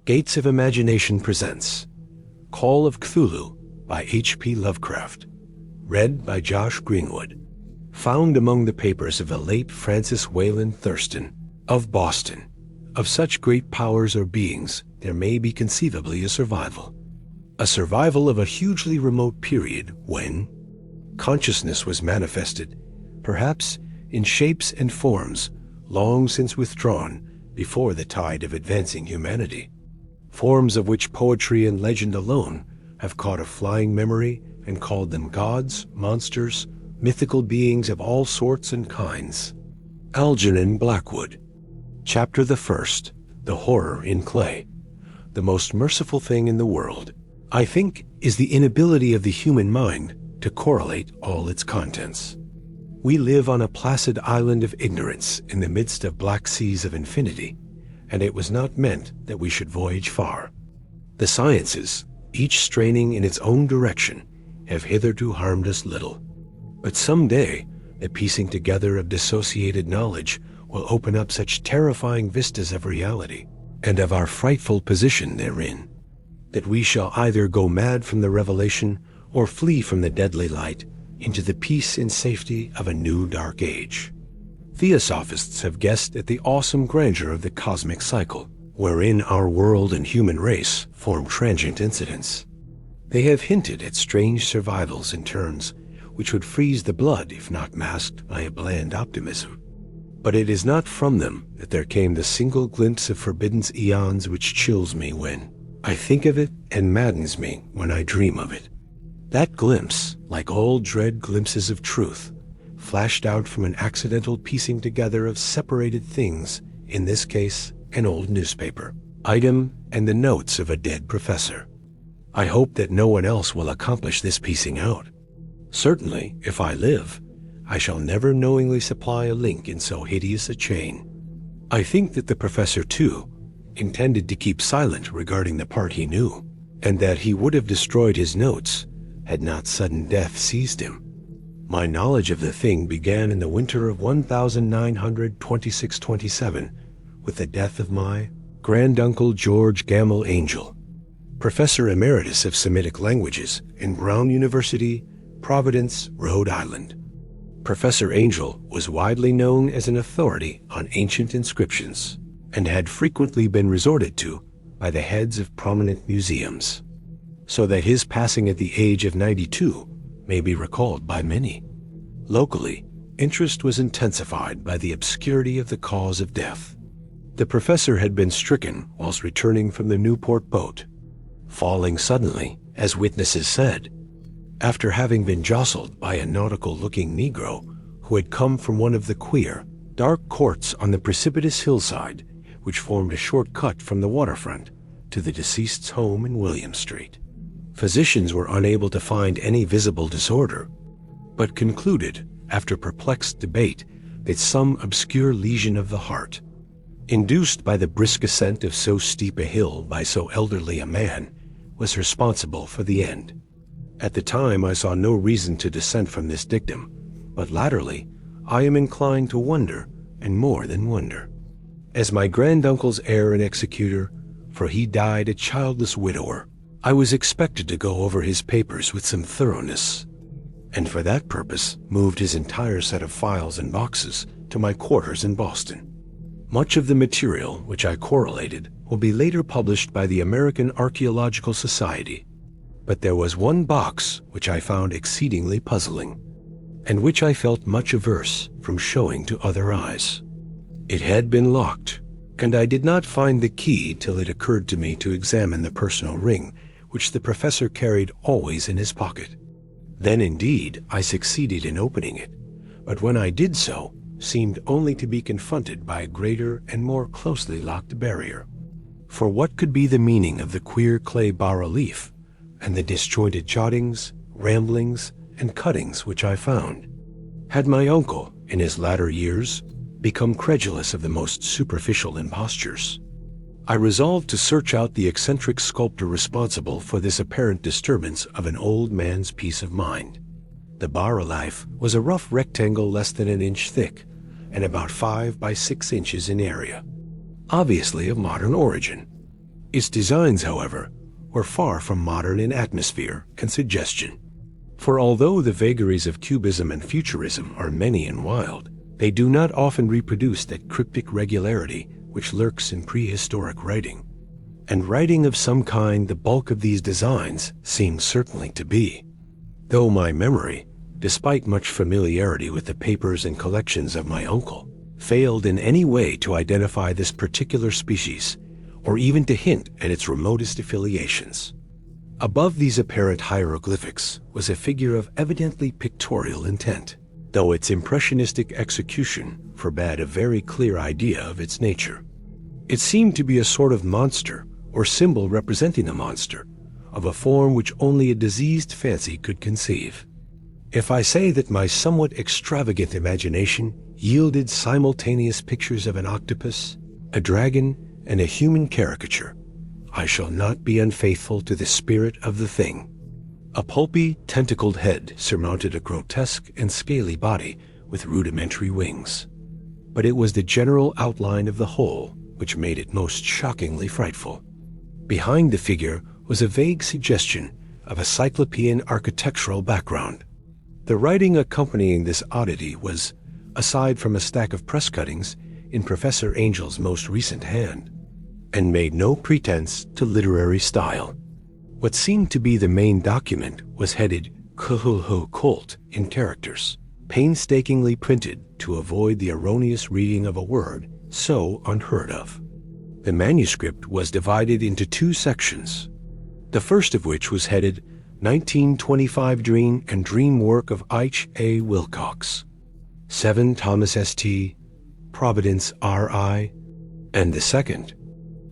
Gates of Imagination presents Call of Cthulhu by H.P. Lovecraft. Read by Josh Greenwood. Found among the papers of the late Francis Wayland Thurston of Boston. Of such great powers or beings, there may be conceivably a survival. A survival of a hugely remote period when consciousness was manifested, perhaps in shapes and forms long since withdrawn before the tide of advancing humanity. Forms of which poetry and legend alone have caught a flying memory and called them gods, monsters, mythical beings of all sorts and kinds. Algernon Blackwood. Chapter the First, The Horror in Clay. The most merciful thing in the world, I think, is the inability of the human mind to correlate all its contents. We live on a placid island of ignorance in the midst of black seas of infinity, and it was not meant that we should voyage far. The sciences, each straining in its own direction, have hitherto harmed us little. But some day, the piecing together of dissociated knowledge will open up such terrifying vistas of reality, and of our frightful position therein, that we shall either go mad from the revelation or flee from the deadly light into the peace and safety of a new dark age. Theosophists have guessed at the awesome grandeur of the cosmic cycle, wherein our world and human race form transient incidents. They have hinted at strange survivals in terms which would freeze the blood if not masked by a bland optimism. But it is not from them that there came the single glimpse of forbidden eons which chills me when I think of it and maddens me when I dream of it. That glimpse, like all dread glimpses of truth, flashed out from an accidental piecing together of separated things, in this case, an old newspaper item and the notes of a dead professor. I hope that no one else will accomplish this piecing out. Certainly, if I live, I shall never knowingly supply a link in so hideous a chain. I think that the professor, too, intended to keep silent regarding the part he knew, and that he would have destroyed his notes had not sudden death seized him. My knowledge of the thing began in the winter of 1926-27 with the death of my granduncle George Gamble Angel, Professor Emeritus of Semitic Languages in Brown University, Providence, Rhode Island. Professor Angel was widely known as an authority on ancient inscriptions and had frequently been resorted to by the heads of prominent museums, so that his passing at the age of 92 may be recalled by many. Locally, interest was intensified by the obscurity of the cause of death. The professor had been stricken whilst returning from the Newport boat, falling suddenly, as witnesses said, after having been jostled by a nautical-looking Negro who had come from one of the queer, dark courts on the precipitous hillside which formed a short cut from the waterfront to the deceased's home in William Street. Physicians were unable to find any visible disorder, but concluded, after perplexed debate, that some obscure lesion of the heart, induced by the brisk ascent of so steep a hill by so elderly a man, was responsible for the end. At the time I saw no reason to dissent from this dictum, but latterly I am inclined to wonder, and more than wonder. As my granduncle's heir and executor, for he died a childless widower, I was expected to go over his papers with some thoroughness, and for that purpose moved his entire set of files and boxes to my quarters in Boston. Much of the material which I correlated will be later published by the American Archaeological Society, but there was one box which I found exceedingly puzzling, and which I felt much averse from showing to other eyes. It had been locked, and I did not find the key till it occurred to me to examine the personal ring which the professor carried always in his pocket. Then indeed I succeeded in opening it, but when I did so, seemed only to be confronted by a greater and more closely locked barrier. For what could be the meaning of the queer clay bas-relief and the disjointed jottings, ramblings, and cuttings which I found? Had my uncle, in his latter years, become credulous of the most superficial impostures? I resolved to search out the eccentric sculptor responsible for this apparent disturbance of an old man's peace of mind. The bas-relief was a rough rectangle less than an inch thick and about 5 by 6 inches in area, obviously of modern origin. Its designs, however, were far from modern in atmosphere and suggestion. For although the vagaries of cubism and futurism are many and wild, they do not often reproduce that cryptic regularity which lurks in prehistoric writing. And writing of some kind the bulk of these designs seems certainly to be. Though my memory, despite much familiarity with the papers and collections of my uncle, failed in any way to identify this particular species, or even to hint at its remotest affiliations. Above these apparent hieroglyphics was a figure of evidently pictorial intent, though its impressionistic execution forbade a very clear idea of its nature. It seemed to be a sort of monster, or symbol representing a monster, of a form which only a diseased fancy could conceive. If I say that my somewhat extravagant imagination yielded simultaneous pictures of an octopus, a dragon, and a human caricature, I shall not be unfaithful to the spirit of the thing. A pulpy, tentacled head surmounted a grotesque and scaly body with rudimentary wings. But it was the general outline of the whole which made it most shockingly frightful. Behind the figure was a vague suggestion of a cyclopean architectural background. The writing accompanying this oddity was, aside from a stack of press cuttings, in Professor Angel's most recent hand, and made no pretense to literary style. What seemed to be the main document was headed Cthulhu Cult in characters, painstakingly printed to avoid the erroneous reading of a word so unheard of. The manuscript was divided into two sections, the first of which was headed 1925 Dream and Dream Work of H. A. Wilcox, 7 Thomas St. Providence R.I., and the second,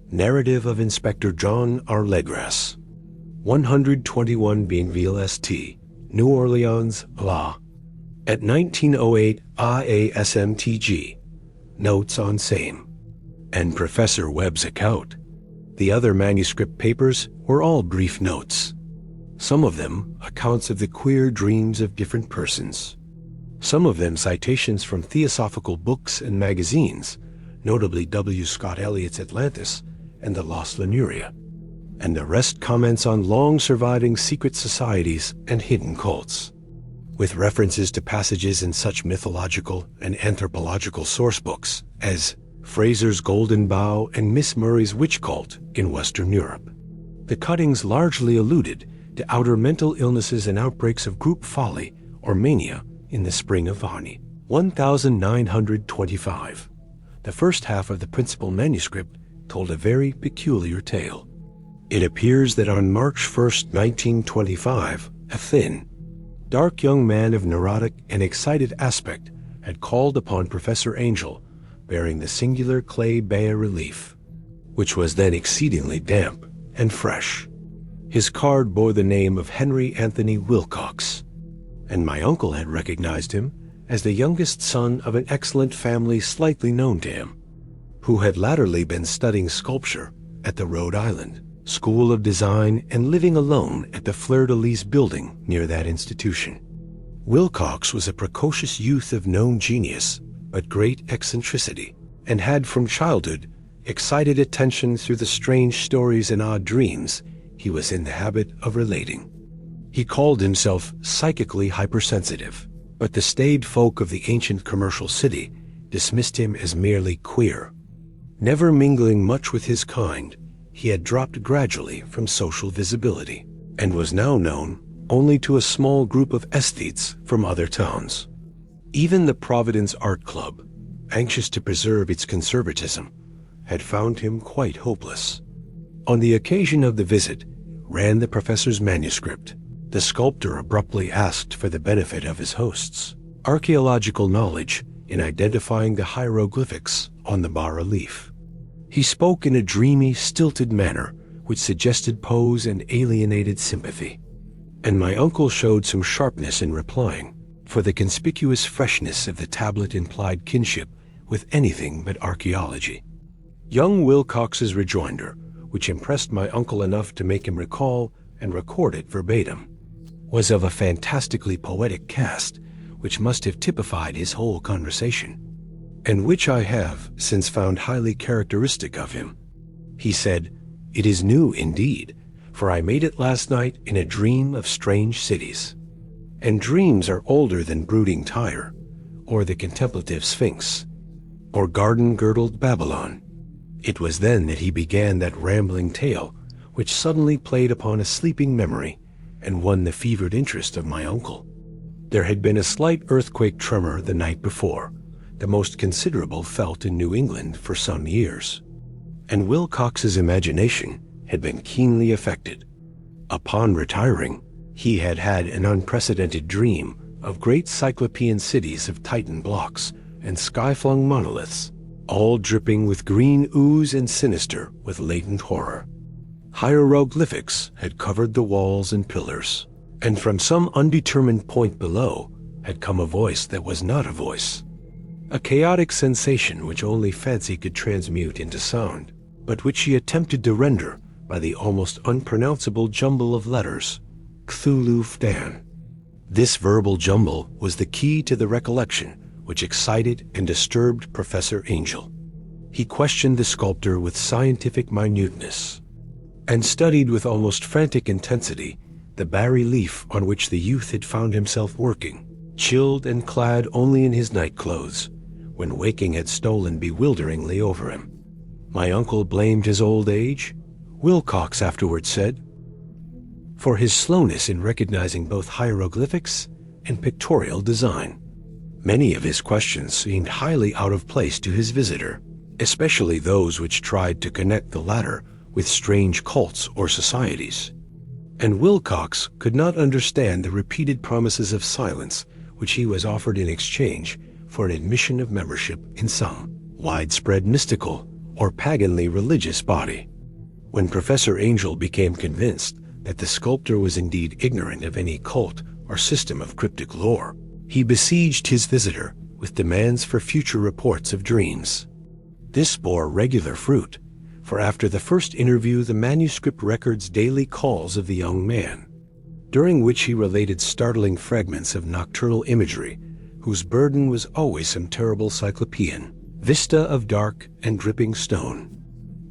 Narrative of Inspector John R. Legras, 121 Bienville St., New Orleans, La. At 1908 IASMTG, Notes on Same, and Professor Webb's account. The other manuscript papers were all brief notes, some of them accounts of the queer dreams of different persons, some of them citations from theosophical books and magazines, notably W. Scott Eliot's Atlantis and the Lost Lemuria, and the rest comments on long-surviving secret societies and hidden cults, with references to passages in such mythological and anthropological sourcebooks as Fraser's Golden Bough and Miss Murray's Witch Cult in Western Europe. The cuttings largely alluded to outer mental illnesses and outbreaks of group folly or mania in the spring of Ani, 1925. The first half of the principal manuscript told a very peculiar tale. It appears that on March 1st, 1925, a thin, dark young man of neurotic and excited aspect had called upon Professor Angel, bearing the singular clay bas-relief, which was then exceedingly damp and fresh. His card bore the name of Henry Anthony Wilcox, and my uncle had recognized him as the youngest son of an excellent family slightly known to him, who had latterly been studying sculpture at the Rhode Island School of Design and living alone at the Fleur-de-Lis building near that institution. Wilcox was a precocious youth of known genius, but great eccentricity, and had from childhood excited attention through the strange stories and odd dreams he was in the habit of relating. He called himself psychically hypersensitive, but the staid folk of the ancient commercial city dismissed him as merely queer. Never mingling much with his kind, he had dropped gradually from social visibility, and was now known only to a small group of aesthetes from other towns. Even the Providence Art Club, anxious to preserve its conservatism, had found him quite hopeless. On the occasion of the visit, ran the professor's manuscript. The sculptor abruptly asked for the benefit of his hosts' archaeological knowledge in identifying the hieroglyphics on the bas-relief. He spoke in a dreamy, stilted manner which suggested pose and alienated sympathy, and my uncle showed some sharpness in replying, for the conspicuous freshness of the tablet implied kinship with anything but archaeology. Young Wilcox's rejoinder, which impressed my uncle enough to make him recall and record it verbatim, was of a fantastically poetic cast which must have typified his whole conversation, and which I have since found highly characteristic of him. He said, "It is new indeed, for I made it last night in a dream of strange cities. And dreams are older than brooding Tyre, or the contemplative Sphinx, or garden-girdled Babylon." It was then that he began that rambling tale which suddenly played upon a sleeping memory and won the fevered interest of my uncle. There had been a slight earthquake tremor the night before, the most considerable felt in New England for some years, and Wilcox's imagination had been keenly affected. Upon retiring, he had had an unprecedented dream of great cyclopean cities of Titan blocks and sky-flung monoliths, all dripping with green ooze and sinister with latent horror. Hieroglyphics had covered the walls and pillars, and from some undetermined point below had come a voice that was not a voice, a chaotic sensation which only fancy could transmute into sound, but which she attempted to render by the almost unpronounceable jumble of letters, Cthulhu Fdan. This verbal jumble was the key to the recollection which excited and disturbed Professor Angel. He questioned the sculptor with scientific minuteness, and studied with almost frantic intensity the bas-relief on which the youth had found himself working, chilled and clad only in his night-clothes, when waking had stolen bewilderingly over him. My uncle blamed his old age, Wilcox afterwards said, for his slowness in recognizing both hieroglyphics and pictorial design. Many of his questions seemed highly out of place to his visitor, especially those which tried to connect the latter with strange cults or societies. And Wilcox could not understand the repeated promises of silence which he was offered in exchange for an admission of membership in some widespread mystical or paganly religious body. When Professor Angel became convinced that the sculptor was indeed ignorant of any cult or system of cryptic lore, he besieged his visitor with demands for future reports of dreams. This bore regular fruit, for after the first interview the manuscript records daily calls of the young man, during which he related startling fragments of nocturnal imagery whose burden was always some terrible cyclopean vista of dark and dripping stone,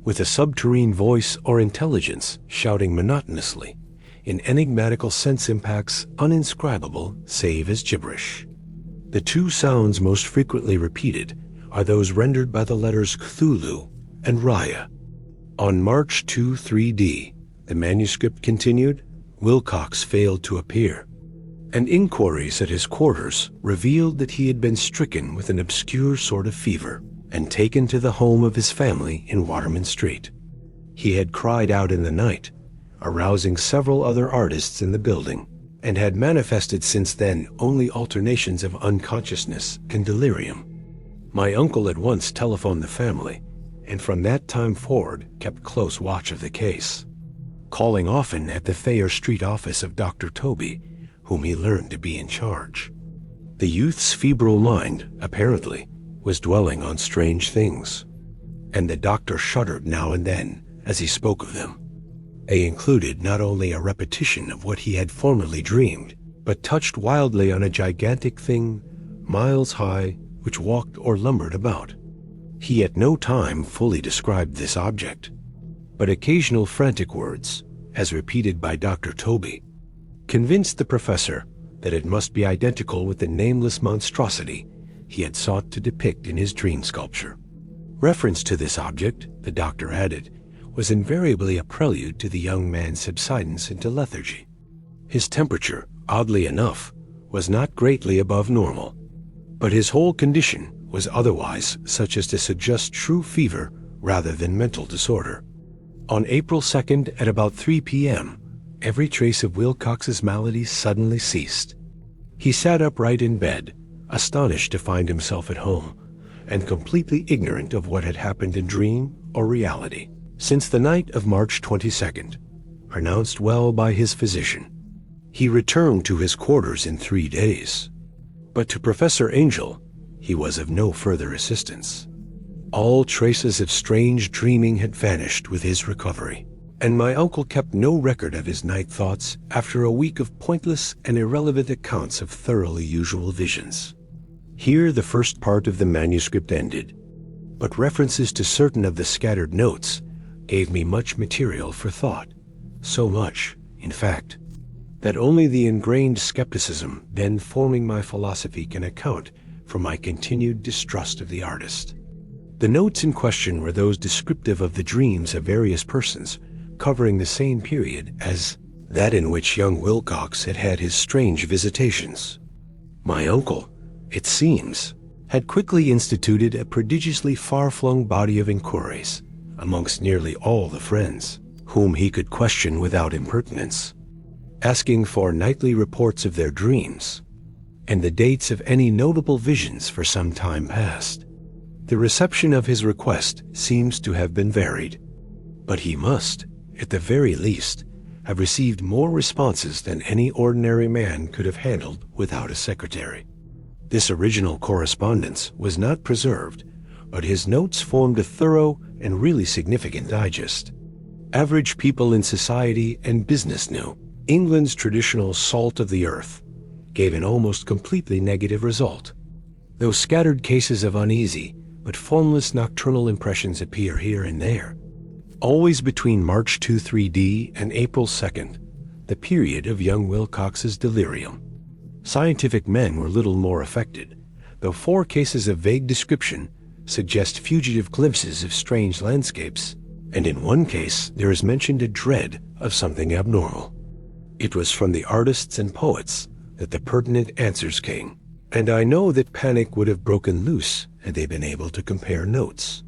with a subterrene voice or intelligence shouting monotonously in enigmatical sense impacts uninscribable save as gibberish. The two sounds most frequently repeated are those rendered by the letters Cthulhu and Raya. On March 2, 3D, the manuscript continued, Wilcox failed to appear, and inquiries at his quarters revealed that he had been stricken with an obscure sort of fever and taken to the home of his family in Waterman Street. He had cried out in the night, arousing several other artists in the building, and had manifested since then only alternations of unconsciousness and delirium. My uncle at once telephoned the family, and from that time forward kept close watch of the case, calling often at the Thayer Street office of Dr. Toby, whom he learned to be in charge. The youth's febrile mind, apparently, was dwelling on strange things, and the doctor shuddered now and then as he spoke of them. They included not only a repetition of what he had formerly dreamed, but touched wildly on a gigantic thing, miles high, which walked or lumbered about. He at no time fully described this object, but occasional frantic words, as repeated by Dr. Toby, convinced the professor that it must be identical with the nameless monstrosity he had sought to depict in his dream sculpture. Reference to this object, the doctor added, was invariably a prelude to the young man's subsidence into lethargy. His temperature, oddly enough, was not greatly above normal, but his whole condition was otherwise such as to suggest true fever rather than mental disorder. On April 2nd at about 3 p.m., every trace of Wilcox's malady suddenly ceased. He sat upright in bed, astonished to find himself at home, and completely ignorant of what had happened in dream or reality since the night of March 22nd, pronounced well by his physician. He returned to his quarters in 3 days, but to Professor Angel, he was of no further assistance. All traces of strange dreaming had vanished with his recovery, and my uncle kept no record of his night thoughts after a week of pointless and irrelevant accounts of thoroughly usual visions. Here the first part of the manuscript ended, but references to certain of the scattered notes gave me much material for thought. So much, in fact, that only the ingrained skepticism then forming my philosophy can account for my continued distrust of the artist. The notes in question were those descriptive of the dreams of various persons, covering the same period as that in which young Wilcox had had his strange visitations. My uncle, it seems, had quickly instituted a prodigiously far-flung body of inquiries amongst nearly all the friends whom he could question without impertinence, asking for nightly reports of their dreams and the dates of any notable visions for some time past. The reception of his request seems to have been varied, but he must, at the very least, have received more responses than any ordinary man could have handled without a secretary. This original correspondence was not preserved, but his notes formed a thorough and really significant digest. Average people in society and business knew England's traditional salt of the earth gave an almost completely negative result, though scattered cases of uneasy but formless nocturnal impressions appear here and there. Always between March 23d and April 2nd, the period of young Wilcox's delirium, scientific men were little more affected, though 4 cases of vague description suggest fugitive glimpses of strange landscapes, and in one case there is mentioned a dread of something abnormal. It was from the artists and poets that the pertinent answers came, and I know that panic would have broken loose had they been able to compare notes.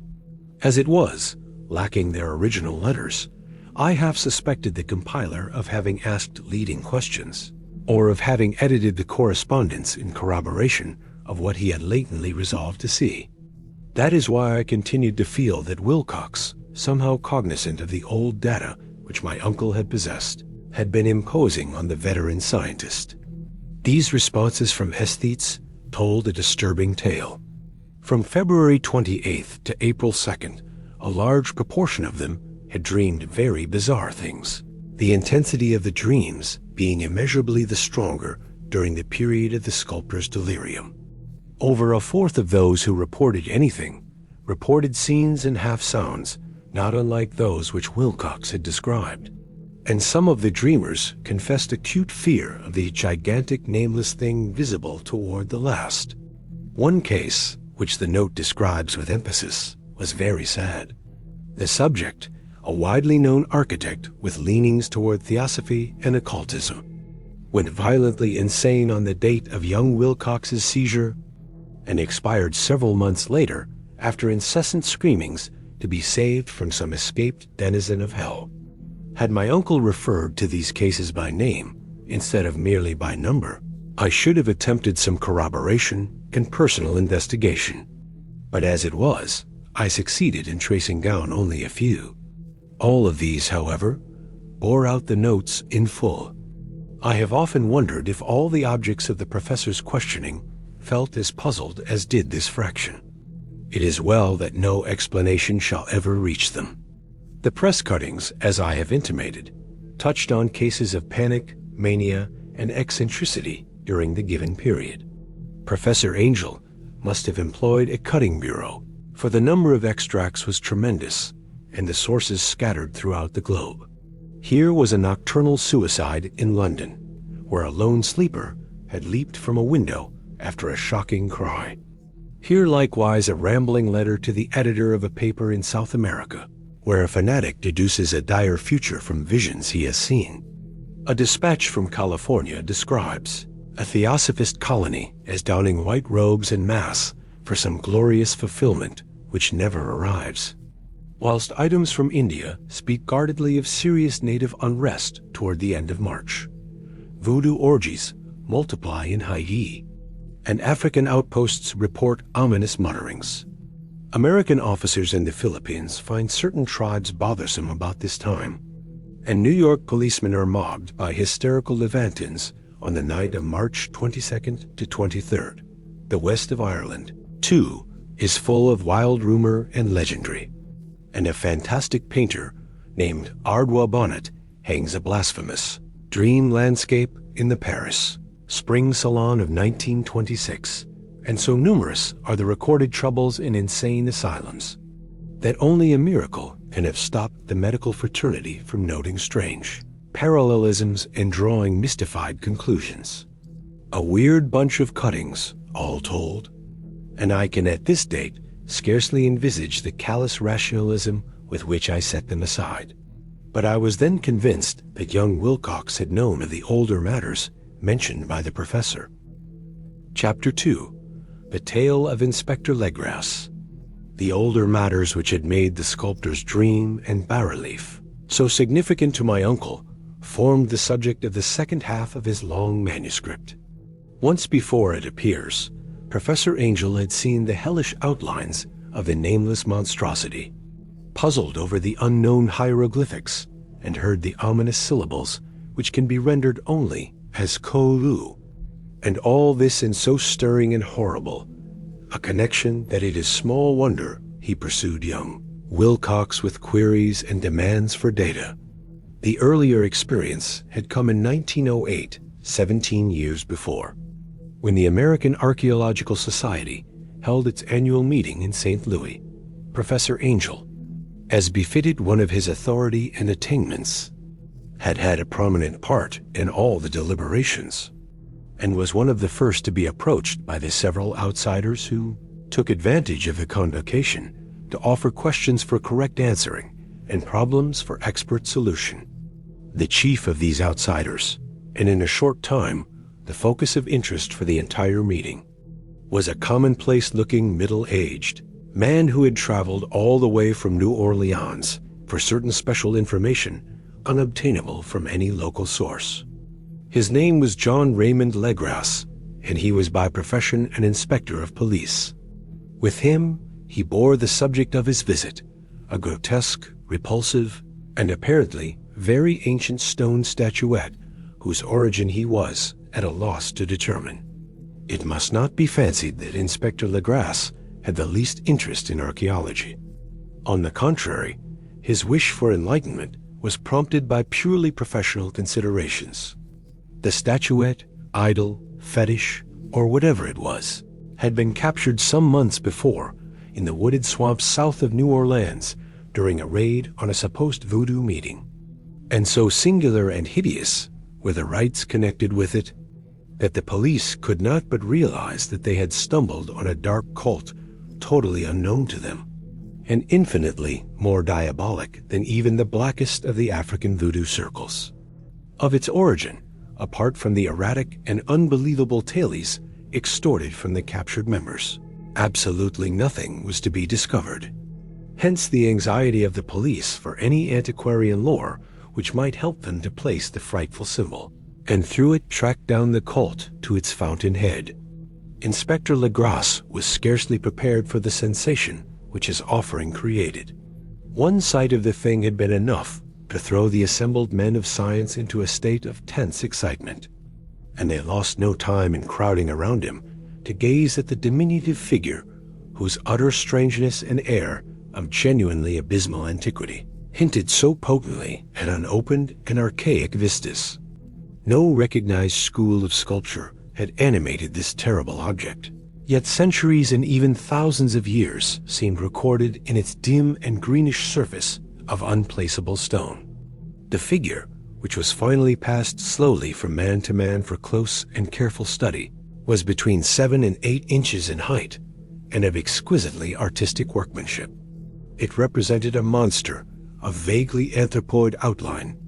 As it was, lacking their original letters, I half suspected the compiler of having asked leading questions, or of having edited the correspondence in corroboration of what he had latently resolved to see. That is why I continued to feel that Wilcox, somehow cognizant of the old data which my uncle had possessed, had been imposing on the veteran scientist. These responses from aesthetes told a disturbing tale. From February 28th to April 2nd, a large proportion of them had dreamed very bizarre things, the intensity of the dreams being immeasurably the stronger during the period of the sculptor's delirium. Over a fourth of those who reported anything reported scenes and half-sounds not unlike those which Wilcox had described, and some of the dreamers confessed acute fear of the gigantic nameless thing visible toward the last. One case, which the note describes with emphasis, was very sad. The subject, a widely known architect with leanings toward theosophy and occultism, went violently insane on the date of young Wilcox's seizure and expired several months later after incessant screamings to be saved from some escaped denizen of hell. Had my uncle referred to these cases by name instead of merely by number, I should have attempted some corroboration and personal investigation. But as it was, I succeeded in tracing down only a few. All of these, however, bore out the notes in full. I have often wondered if all the objects of the professor's questioning felt as puzzled as did this fraction. It is well that no explanation shall ever reach them. The press cuttings, as I have intimated, touched on cases of panic, mania, and eccentricity during the given period. Professor Angel must have employed a cutting bureau, for the number of extracts was tremendous, and the sources scattered throughout the globe. Here was a nocturnal suicide in London, where a lone sleeper had leaped from a window after a shocking cry. Here likewise a rambling letter to the editor of a paper in South America, where a fanatic deduces a dire future from visions he has seen. A dispatch from California describes a theosophist colony as donning white robes en masse for some glorious fulfillment which never arrives, whilst items from India speak guardedly of serious native unrest toward the end of March. Voodoo orgies multiply in Haiti, and African outposts report ominous mutterings. American officers in the Philippines find certain tribes bothersome about this time, and New York policemen are mobbed by hysterical Levantins on the night of March 22nd to 23rd. The west of Ireland, too, is full of wild rumor and legendary, and a fantastic painter named Ardwa Bonnet hangs a blasphemous dream landscape in the Paris Spring Salon of 1926, and so numerous are the recorded troubles in insane asylums that only a miracle and have stopped the medical fraternity from noting strange parallelisms and drawing mystified conclusions. A weird bunch of cuttings, all told, and I can at this date scarcely envisage the callous rationalism with which I set them aside. But I was then convinced that young Wilcox had known of the older matters mentioned by the professor. Chapter 2. The Tale of Inspector Legras. The older matters which had made the sculptor's dream and bas-relief so significant to my uncle formed the subject of the second half of his long manuscript. Once before, it appears, Professor Angel had seen the hellish outlines of the nameless monstrosity, puzzled over the unknown hieroglyphics, and heard the ominous syllables which can be rendered only as Cthulhu, and all this in so stirring and horrible a connection that it is small wonder he pursued young Wilcox with queries and demands for data. The earlier experience had come in 1908, 17 years before, when the American Archaeological Society held its annual meeting in St. Louis. Professor Angel, as befitted one of his authority and attainments, had had a prominent part in all the deliberations, and was one of the first to be approached by the several outsiders who took advantage of the convocation to offer questions for correct answering and problems for expert solution. The chief of these outsiders, and in a short time the focus of interest for the entire meeting, was a commonplace-looking middle-aged man who had traveled all the way from New Orleans for certain special information unobtainable from any local source. His name was John Raymond Legras, and he was by profession an inspector of police. With him, he bore the subject of his visit, a grotesque, repulsive, and apparently very ancient stone statuette whose origin he was at a loss to determine. It must not be fancied that Inspector Legras had the least interest in archaeology. On the contrary, his wish for enlightenment was prompted by purely professional considerations. The statuette, idol, fetish, or whatever it was, had been captured some months before in the wooded swamps south of New Orleans during a raid on a supposed voodoo meeting. And so singular and hideous were the rites connected with it that the police could not but realize that they had stumbled on a dark cult totally unknown to them, and infinitely more diabolic than even the blackest of the African voodoo circles. Of its origin, apart from the erratic and unbelievable tales extorted from the captured members, absolutely nothing was to be discovered. Hence the anxiety of the police for any antiquarian lore which might help them to place the frightful symbol, and through it track down the cult to its fountainhead. Inspector Legras was scarcely prepared for the sensation which his offering created. One sight of the thing had been enough to throw the assembled men of science into a state of tense excitement, and they lost no time in crowding around him to gaze at the diminutive figure whose utter strangeness and air of genuinely abysmal antiquity hinted so potently at unopened and archaic vistas. No recognized school of sculpture had animated this terrible object, yet centuries and even thousands of years seemed recorded in its dim and greenish surface of unplaceable stone. The figure, which was finally passed slowly from man to man for close and careful study, was between 7 and 8 inches in height and of exquisitely artistic workmanship. It represented a monster of vaguely anthropoid outline,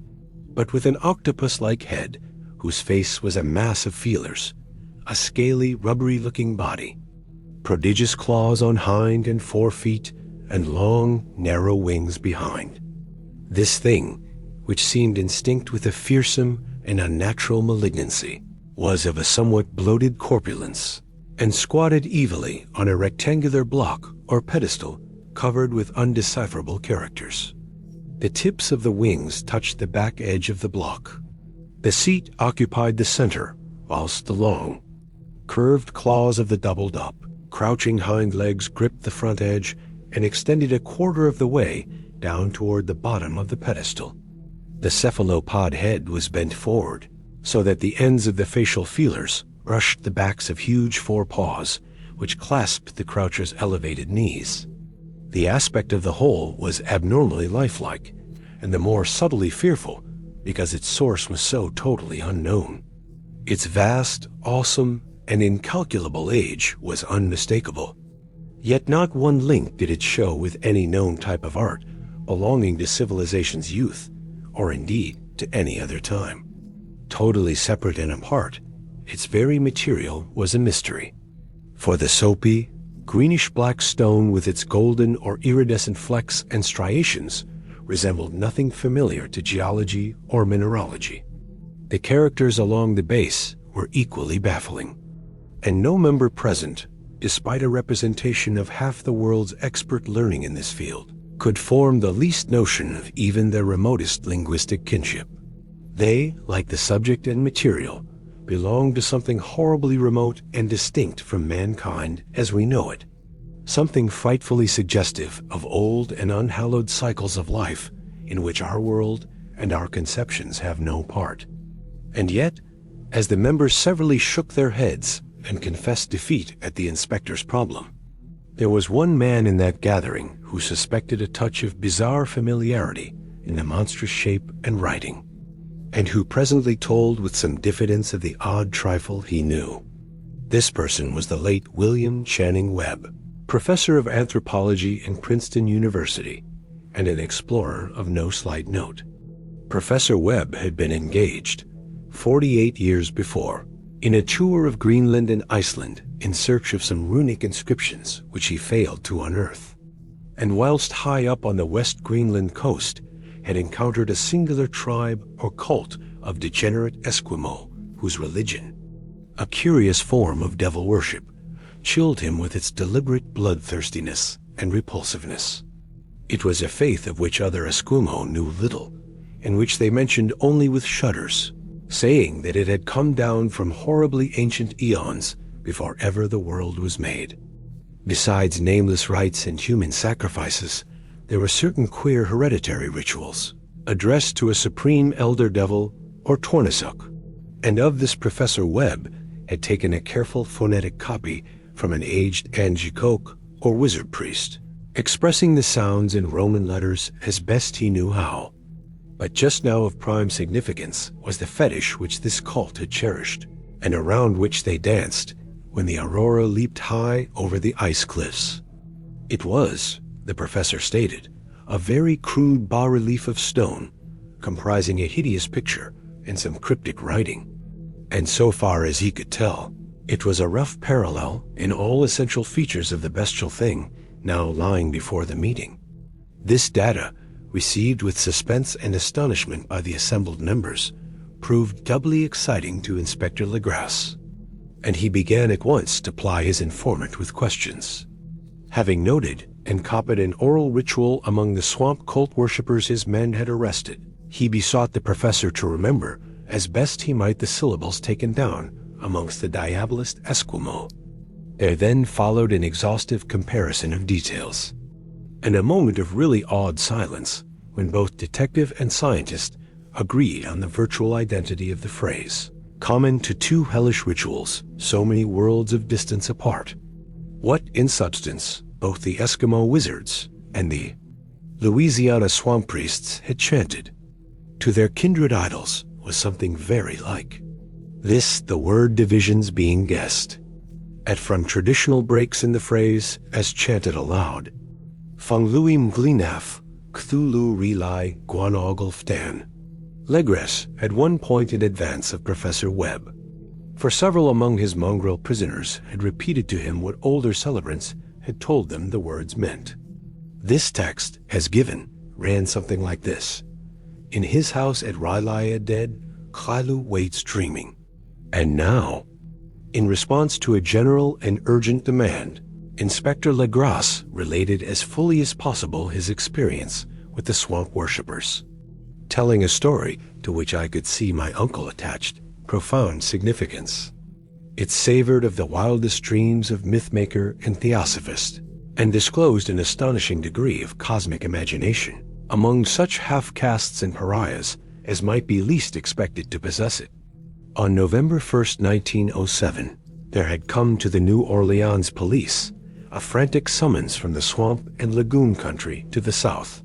but with an octopus-like head whose face was a mass of feelers, a scaly, rubbery-looking body, prodigious claws on hind and fore feet, and long, narrow wings behind. This thing, which seemed instinct with a fearsome and unnatural malignancy, was of a somewhat bloated corpulence, and squatted evilly on a rectangular block or pedestal covered with undecipherable characters. The tips of the wings touched the back edge of the block. The seat occupied the center, whilst the long, curved claws of the doubled-up, crouching hind legs gripped the front edge and extended a quarter of the way down toward the bottom of the pedestal. The cephalopod head was bent forward, so that the ends of the facial feelers brushed the backs of huge forepaws, which clasped the croucher's elevated knees. The aspect of the whole was abnormally lifelike, and the more subtly fearful because its source was so totally unknown. Its vast, awesome, and incalculable age was unmistakable. Yet not one link did it show with any known type of art belonging to civilization's youth, or indeed to any other time. Totally separate and apart, its very material was a mystery. For the soapy, greenish-black stone with its golden or iridescent flecks and striations resembled nothing familiar to geology or mineralogy. The characters along the base were equally baffling, and no member present, despite a representation of half the world's expert learning in this field, could form the least notion of even their remotest linguistic kinship. They, like the subject and material, belonged to something horribly remote and distinct from mankind as we know it, something frightfully suggestive of old and unhallowed cycles of life in which our world and our conceptions have no part. And yet, as the members severally shook their heads and confessed defeat at the inspector's problem, there was one man in that gathering who suspected a touch of bizarre familiarity in the monstrous shape and writing, and who presently told with some diffidence of the odd trifle he knew. This person was the late William Channing Webb, professor of anthropology in Princeton University, and an explorer of no slight note. Professor Webb had been engaged, 48 years before, in a tour of Greenland and Iceland in search of some runic inscriptions which he failed to unearth, and whilst high up on the West Greenland coast had encountered a singular tribe or cult of degenerate Eskimo whose religion, a curious form of devil worship, chilled him with its deliberate bloodthirstiness and repulsiveness. It was a faith of which other Eskimo knew little, and which they mentioned only with shudders, saying that it had come down from horribly ancient eons before ever the world was made. Besides nameless rites and human sacrifices, there were certain queer hereditary rituals, addressed to a supreme elder devil or Tornisuk, and of this Professor Webb had taken a careful phonetic copy from an aged Angikok or wizard priest, expressing the sounds in Roman letters as best he knew how. But just now of prime significance was the fetish which this cult had cherished, and around which they danced when the aurora leaped high over the ice cliffs. It was, the professor stated, a very crude bas-relief of stone, comprising a hideous picture and some cryptic writing. And so far as he could tell, it was a rough parallel in all essential features of the bestial thing now lying before the meeting. This data, received with suspense and astonishment by the assembled members, proved doubly exciting to Inspector Legrasse, and he began at once to ply his informant with questions. Having noted and copied an oral ritual among the swamp cult worshippers his men had arrested, he besought the professor to remember as best he might the syllables taken down amongst the diabolist Esquimaux. There then followed an exhaustive comparison of details, and a moment of really awed silence when both detective and scientist agreed on the virtual identity of the phrase, common to two hellish rituals so many worlds of distance apart. What, in substance, both the Eskimo wizards and the Louisiana swamp priests had chanted to their kindred idols was something very like. This the word divisions being guessed at from traditional breaks in the phrase as chanted aloud. Fungluim Glinaf, Cthulhu Relai Guanogulftan. Legrasse had 1 point in advance of Professor Webb, for several among his mongrel prisoners had repeated to him what older celebrants had told them the words meant. This text, as given, ran something like this. In his house at Rylai dead, Kailu waits dreaming. And now, in response to a general and urgent demand, Inspector Legrasse related as fully as possible his experience with the swamp worshippers, telling a story to which I could see my uncle attached profound significance. It savored of the wildest dreams of mythmaker and theosophist, and disclosed an astonishing degree of cosmic imagination among such half-castes and pariahs as might be least expected to possess it. On November 1st, 1907, there had come to the New Orleans police a frantic summons from the swamp and lagoon country to the south.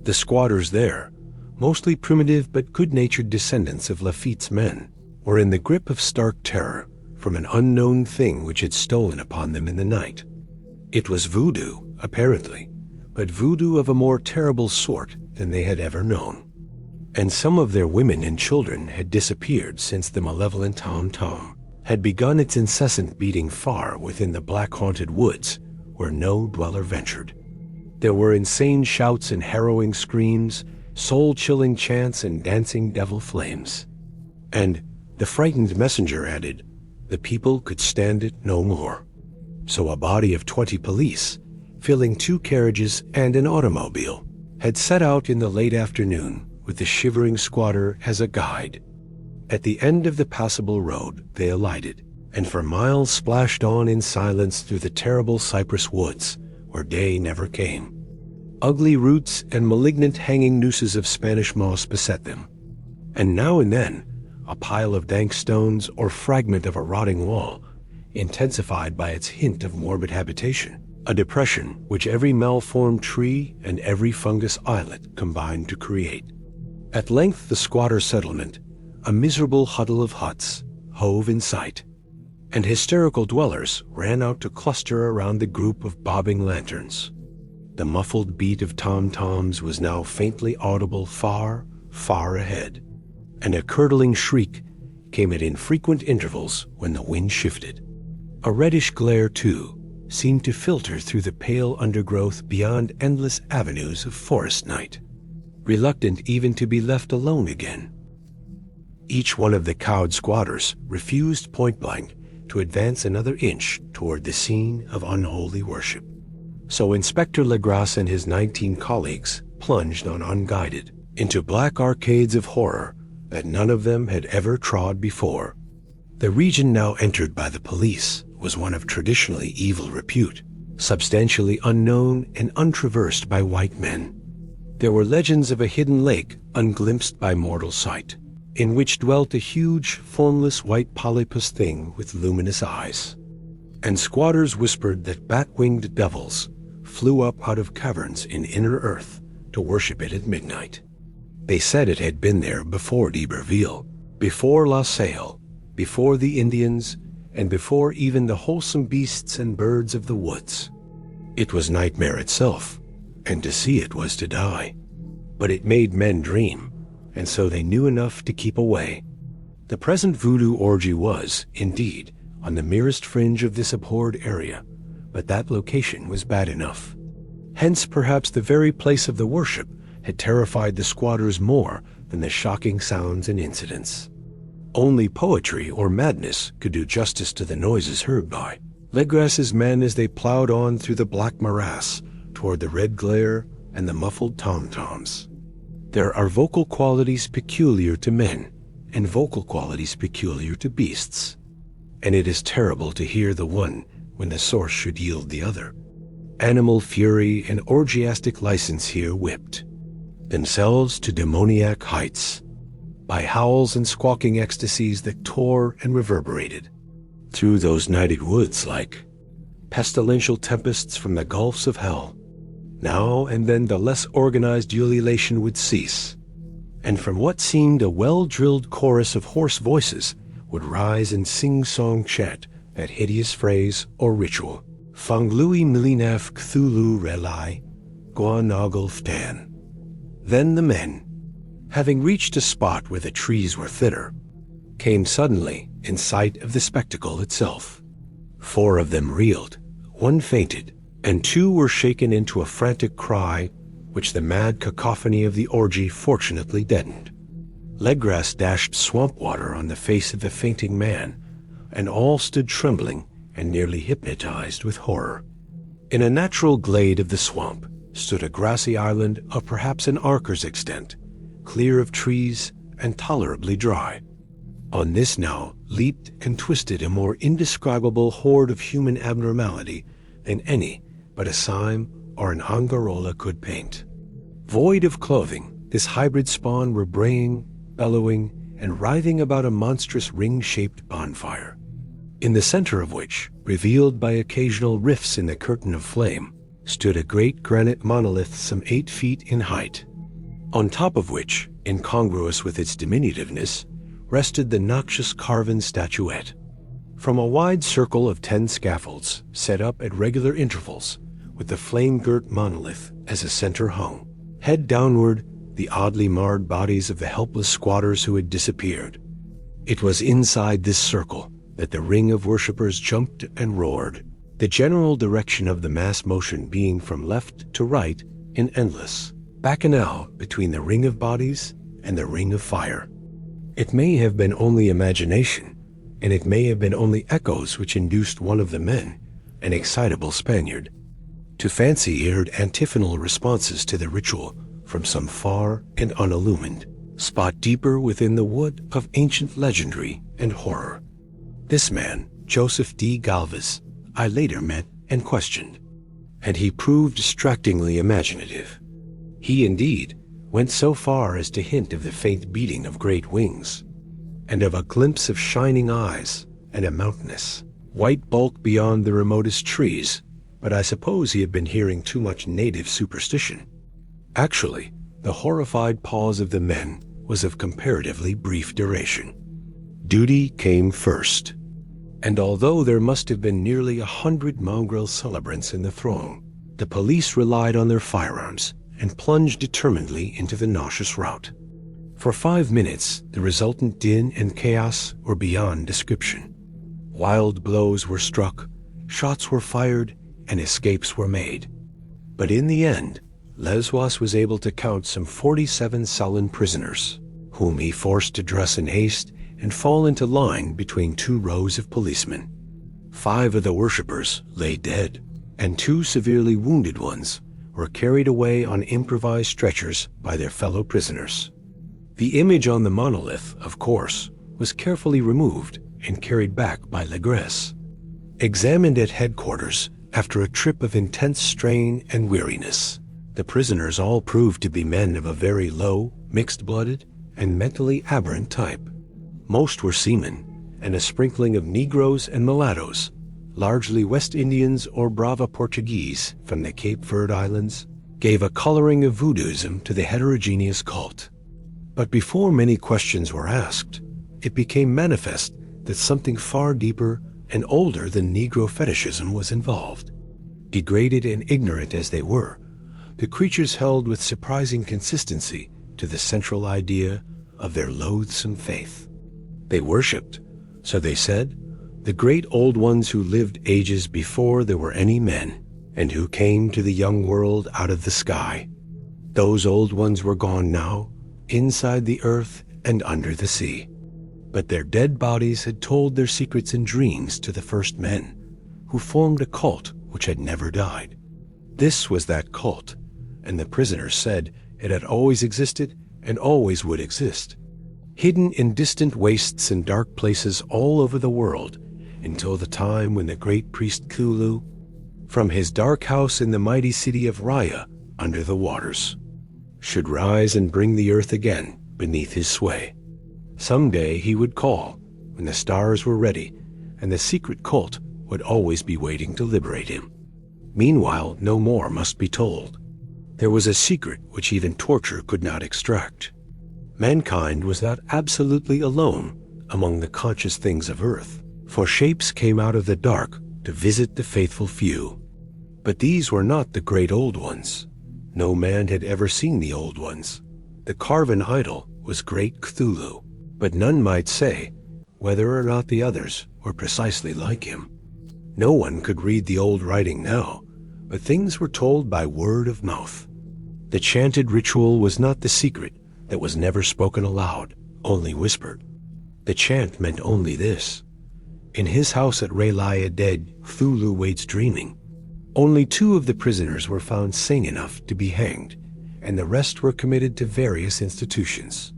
The squatters there, mostly primitive but good-natured descendants of Lafitte's men, were in the grip of stark terror from an unknown thing which had stolen upon them in the night. It was voodoo, apparently, but voodoo of a more terrible sort than they had ever known. And some of their women and children had disappeared since the malevolent tom-tom had begun its incessant beating far within the black-haunted woods where no dweller ventured. There were insane shouts and harrowing screams, soul-chilling chants and dancing devil flames. And the frightened messenger added, the people could stand it no more. So a body of 20 police, filling 2 carriages and an automobile, had set out in the late afternoon with the shivering squatter as a guide. At the end of the passable road they alighted, and for miles splashed on in silence through the terrible cypress woods, where day never came. Ugly roots and malignant hanging nooses of Spanish moss beset them, and now and then a pile of dank stones or fragment of a rotting wall, intensified by its hint of morbid habitation, a depression which every malformed tree and every fungus islet combined to create. At length the squatter settlement, a miserable huddle of huts, hove in sight, and hysterical dwellers ran out to cluster around the group of bobbing lanterns. The muffled beat of tom-toms was now faintly audible far, far ahead, and a curdling shriek came at infrequent intervals when the wind shifted. A reddish glare, too, seemed to filter through the pale undergrowth beyond endless avenues of forest night, reluctant even to be left alone again. Each one of the cowed squatters refused point-blank to advance another inch toward the scene of unholy worship. So Inspector Legrasse and his 19 colleagues plunged on unguided into black arcades of horror that none of them had ever trod before. The region now entered by the police was one of traditionally evil repute, substantially unknown and untraversed by white men. There were legends of a hidden lake unglimpsed by mortal sight, in which dwelt a huge, formless white polypus thing with luminous eyes. And squatters whispered that bat-winged devils flew up out of caverns in inner earth to worship it at midnight. They said it had been there before d'Iberville, before La Salle, before the Indians, and before even the wholesome beasts and birds of the woods. It was nightmare itself, and to see it was to die. But it made men dream, and so they knew enough to keep away. The present voodoo orgy was, indeed, on the merest fringe of this abhorred area, but that location was bad enough. Hence perhaps the very place of the worship had terrified the squatters more than the shocking sounds and incidents. Only poetry or madness could do justice to the noises heard by Legrasse's men as they plowed on through the black morass toward the red glare and the muffled tom-toms. There are vocal qualities peculiar to men and vocal qualities peculiar to beasts, and it is terrible to hear the one when the source should yield the other. Animal fury and orgiastic license here whipped themselves to demoniac heights by howls and squawking ecstasies that tore and reverberated through those nighted woods like pestilential tempests from the gulfs of hell. Now and then the less organized ululation would cease, and from what seemed a well-drilled chorus of hoarse voices would rise and sing-song chant that hideous phrase or ritual. Fanglui milinaf Cthulhu relai, guanagalftan. Then the men, having reached a spot where the trees were thinner, came suddenly in sight of the spectacle itself. 4 of them reeled, 1 fainted, and 2 were shaken into a frantic cry, which the mad cacophony of the orgy fortunately deadened. Legrasse dashed swamp water on the face of the fainting man, and all stood trembling and nearly hypnotized with horror. In a natural glade of the swamp stood a grassy island of perhaps an acre's extent, clear of trees and tolerably dry. On this now leaped and twisted a more indescribable horde of human abnormality than any but a Sime or an Angarola could paint. Void of clothing, this hybrid spawn were braying, bellowing, and writhing about a monstrous ring-shaped bonfire. in the center of which, revealed by occasional rifts in the curtain of flame, stood a great granite monolith some 8 feet in height, on top of which, incongruous with its diminutiveness, rested the noxious carven statuette. From a wide circle of 10 scaffolds set up at regular intervals, with the flame-girt monolith as a center hung, head downward, the oddly marred bodies of the helpless squatters who had disappeared. It was inside this circle that the ring of worshippers jumped and roared, the general direction of the mass motion being from left to right in endless bacchanal between the ring of bodies and the ring of fire. It may have been only imagination, and it may have been only echoes which induced one of the men, an excitable Spaniard, to fancy he heard antiphonal responses to the ritual from some far and unillumined spot deeper within the wood of ancient legendary and horror. This man, Joseph D. Galvez, I later met and questioned, and he proved distractingly imaginative. He indeed went so far as to hint of the faint beating of great wings, and of a glimpse of shining eyes and a mountainous, white bulk beyond the remotest trees, but I suppose he had been hearing too much native superstition. Actually, the horrified pause of the men was of comparatively brief duration. Duty came first, and although there must have been nearly 100 mongrel celebrants in the throng, the police relied on their firearms and plunged determinedly into the nauseous rout. For 5 minutes, the resultant din and chaos were beyond description. Wild blows were struck, shots were fired, and escapes were made. But in the end, Lezois was able to count some 47 sullen prisoners, whom he forced to dress in haste and fall into line between 2 rows of policemen. 5 of the worshippers lay dead, and 2 severely wounded ones were carried away on improvised stretchers by their fellow prisoners. The image on the monolith, of course, was carefully removed and carried back by Legres. Examined at headquarters after a trip of intense strain and weariness, the prisoners all proved to be men of a very low, mixed-blooded, and mentally aberrant type. Most were seamen, and a sprinkling of Negroes and mulattoes, largely West Indians or Brava Portuguese from the Cape Verde Islands, gave a coloring of voodooism to the heterogeneous cult. But before many questions were asked, it became manifest that something far deeper and older than Negro fetishism was involved. Degraded and ignorant as they were, the creatures held with surprising consistency to the central idea of their loathsome faith. They worshipped, so they said, the great old ones who lived ages before there were any men, and who came to the young world out of the sky. Those old ones were gone now, inside the earth and under the sea. But their dead bodies had told their secrets in dreams to the first men, who formed a cult which had never died. This was that cult, and the prisoners said it had always existed and always would exist, hidden in distant wastes and dark places all over the world, until the time when the great priest Cthulhu, from his dark house in the mighty city of Raya under the waters, should rise and bring the earth again beneath his sway. Someday he would call, when the stars were ready, and the secret cult would always be waiting to liberate him. Meanwhile, no more must be told. There was a secret which even torture could not extract. Mankind was not absolutely alone among the conscious things of earth, for shapes came out of the dark to visit the faithful few. But these were not the great old ones. No man had ever seen the old ones. The carven idol was great Cthulhu, but none might say whether or not the others were precisely like him. No one could read the old writing now, but things were told by word of mouth. The chanted ritual was not the secret that was never spoken aloud, only whispered. The chant meant only this: in his house at Relaya dead, Cthulhu waits dreaming. Only 2 of the prisoners were found sane enough to be hanged, and the rest were committed to various institutions.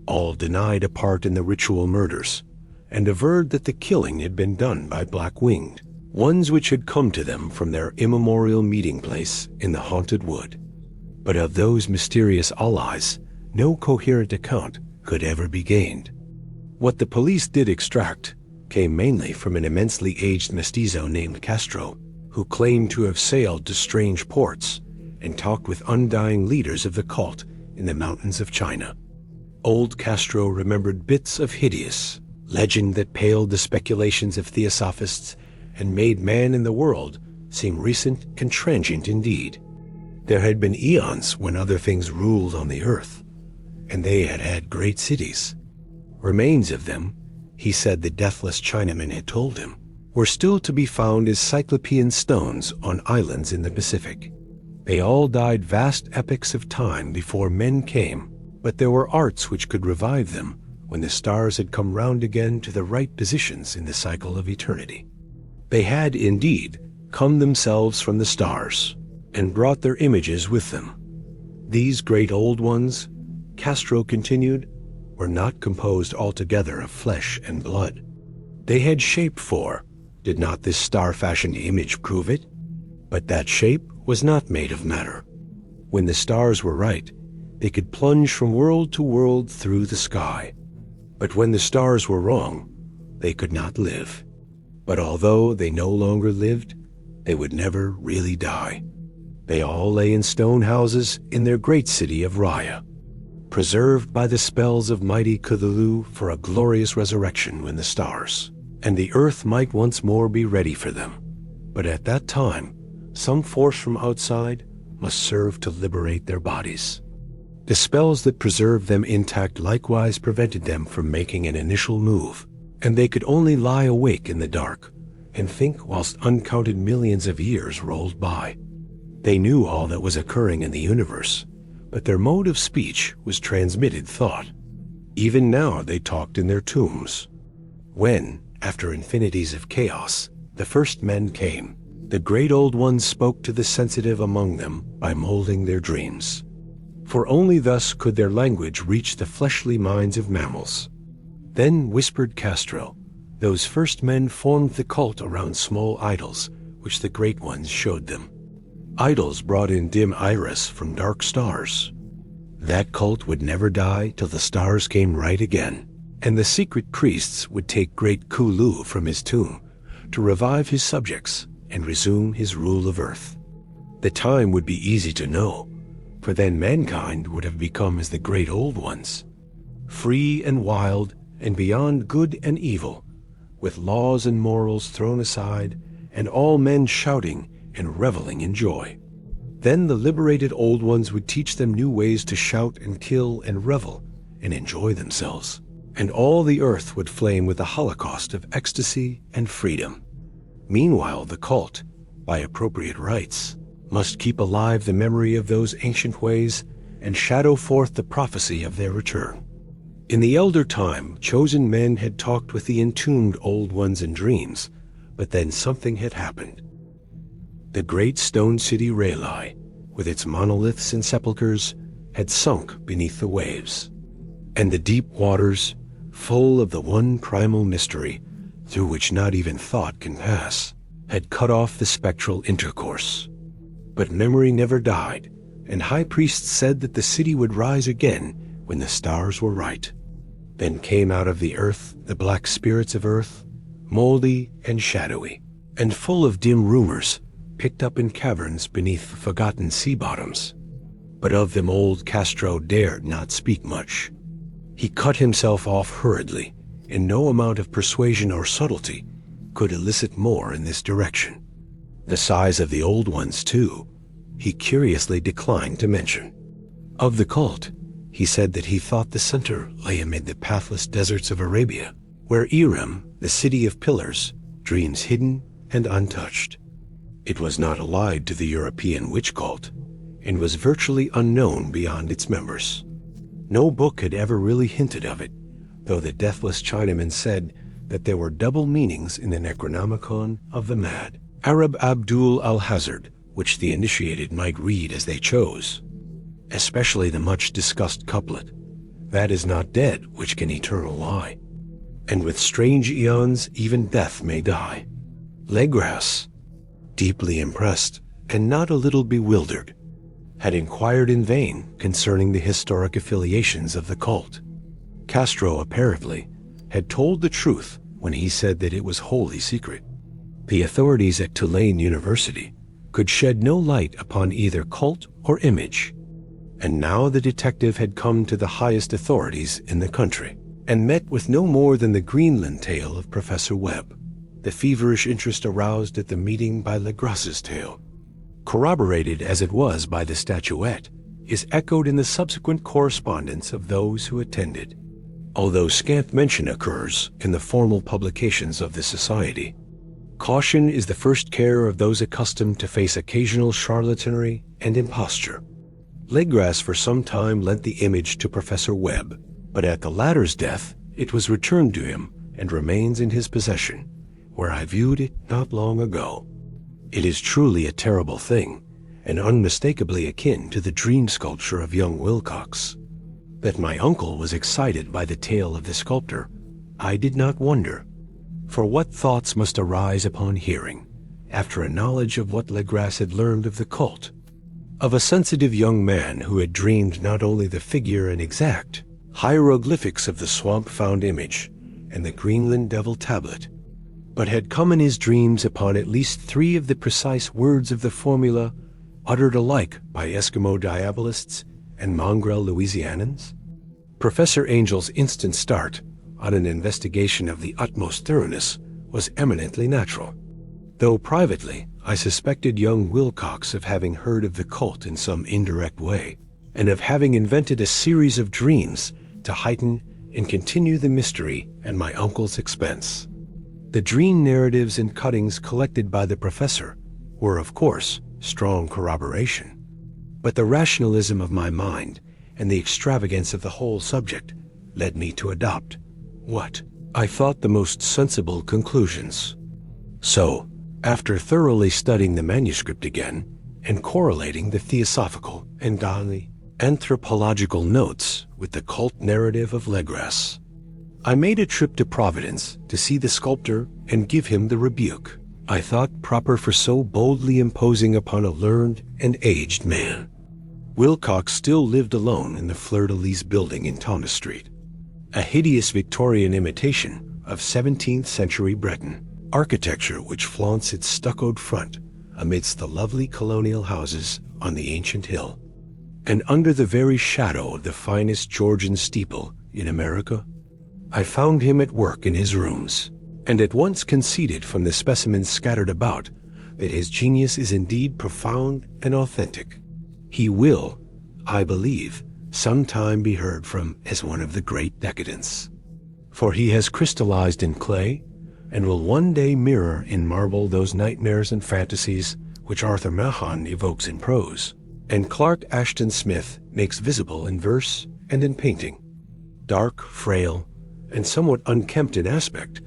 All denied a part in the ritual murders, and averred that the killing had been done by black-winged ones which had come to them from their immemorial meeting place in the haunted wood. But of those mysterious allies, no coherent account could ever be gained. What the police did extract came mainly from an immensely aged mestizo named Castro, who claimed to have sailed to strange ports and talked with undying leaders of the cult in the mountains of China. Old Castro remembered bits of hideous legend that paled the speculations of theosophists and made man in the world seem recent and transient indeed. There had been eons when other things ruled on the earth, and they had had great cities. Remains of them, he said the deathless Chinaman had told him, were still to be found as cyclopean stones on islands in the Pacific. They all died vast epochs of time before men came, but there were arts which could revive them when the stars had come round again to the right positions in the cycle of eternity. They had, indeed, come themselves from the stars, and brought their images with them. These great old ones, Castro continued, were not composed altogether of flesh and blood. They had shape for, did not this star-fashioned image prove it? But that shape was not made of matter. When the stars were right, they could plunge from world to world through the sky. But when the stars were wrong, they could not live. But although they no longer lived, they would never really die. They all lay in stone houses in their great city of Raya, preserved by the spells of mighty Cthulhu for a glorious resurrection when the stars and the earth might once more be ready for them. But at that time, some force from outside must serve to liberate their bodies. The spells that preserved them intact likewise prevented them from making an initial move, and they could only lie awake in the dark and think whilst uncounted millions of years rolled by. They knew all that was occurring in the universe, but their mode of speech was transmitted thought. Even now they talked in their tombs. When, after infinities of chaos, the first men came, the great old ones spoke to the sensitive among them by molding their dreams. For only thus could their language reach the fleshly minds of mammals. Then whispered Castro, those first men formed the cult around small idols, which the great ones showed them. Idols brought in dim iris from dark stars. That cult would never die till the stars came right again, and the secret priests would take great Cthulhu from his tomb to revive his subjects and resume his rule of earth. The time would be easy to know, for then mankind would have become as the great old ones, free and wild and beyond good and evil, with laws and morals thrown aside, and all men shouting and reveling in joy. Then the liberated old ones would teach them new ways to shout and kill and revel and enjoy themselves, and all the earth would flame with a holocaust of ecstasy and freedom. Meanwhile, the cult, by appropriate rites, must keep alive the memory of those ancient ways and shadow forth the prophecy of their return. In the elder time, chosen men had talked with the entombed old ones in dreams, but then something had happened. The great stone city Rayli, with its monoliths and sepulchres, had sunk beneath the waves, and the deep waters, full of the one primal mystery through which not even thought can pass, had cut off the spectral intercourse. But memory never died, and high priests said that the city would rise again when the stars were right. Then came out of the earth the black spirits of earth, moldy and shadowy, and full of dim rumors, picked up in caverns beneath forgotten sea bottoms. But of them old Castro dared not speak much. He cut himself off hurriedly, and no amount of persuasion or subtlety could elicit more in this direction. The size of the old ones, too, he curiously declined to mention. Of the cult, he said that he thought the center lay amid the pathless deserts of Arabia, where Irem, the city of pillars, dreams hidden and untouched. It was not allied to the European witch cult, and was virtually unknown beyond its members. No book had ever really hinted of it, though the deathless Chinaman said that there were double meanings in the Necronomicon of the mad Arab Abdul al-Hazard, which the initiated might read as they chose, especially the much-discussed couplet, "That is not dead which can eternal lie," and with strange eons even death may die. Legras, deeply impressed and not a little bewildered, had inquired in vain concerning the historic affiliations of the cult. Castro, apparently, had told the truth when when he said that it was wholly secret. The authorities at Tulane University could shed no light upon either cult or image. And now the detective had come to the highest authorities in the country and met with no more than the Greenland tale of Professor Webb, the feverish interest aroused at the meeting by Legras's tale, corroborated as it was by the statuette, is echoed in the subsequent correspondence of those who attended, although scant mention occurs in the formal publications of the society. Caution is the first care of those accustomed to face occasional charlatanry and imposture. Legras for some time lent the image to Professor Webb, but at the latter's death it was returned to him and remains in his possession, where I viewed it not long ago. It is truly a terrible thing, and unmistakably akin to the dream sculpture of young Wilcox. That my uncle was excited by the tale of the sculptor, I did not wonder, for what thoughts must arise upon hearing, after a knowledge of what Legras had learned of the cult, of a sensitive young man who had dreamed not only the figure and exact hieroglyphics of the swamp-found image and the Greenland devil tablet, but had come in his dreams upon at least 3 of the precise words of the formula uttered alike by Eskimo diabolists and mongrel Louisianans? Professor Angel's instant start on an investigation of the utmost thoroughness was eminently natural, though privately I suspected young Wilcox of having heard of the cult in some indirect way, and of having invented a series of dreams to heighten and continue the mystery at my uncle's expense. The dream narratives and cuttings collected by the professor were, of course, strong corroboration, but the rationalism of my mind and the extravagance of the whole subject led me to adopt what I thought the most sensible conclusions. So, after thoroughly studying the manuscript again and correlating the theosophical and anthropological notes with the cult narrative of Legras, I made a trip to Providence to see the sculptor and give him the rebuke I thought proper for so boldly imposing upon a learned and aged man. Wilcox still lived alone in the Fleur-de-Lis building in Thomas Street, a hideous Victorian imitation of 17th century Breton architecture which flaunts its stuccoed front amidst the lovely colonial houses on the ancient hill, and under the very shadow of the finest Georgian steeple in America. I found him at work in his rooms, and at once conceded from the specimens scattered about that his genius is indeed profound and authentic. He will, I believe, sometime be heard from as one of the great decadents, for he has crystallized in clay and will one day mirror in marble those nightmares and fantasies which Arthur Machen evokes in prose, and Clark Ashton Smith makes visible in verse and in painting. Dark, frail, and somewhat unkempt in aspect,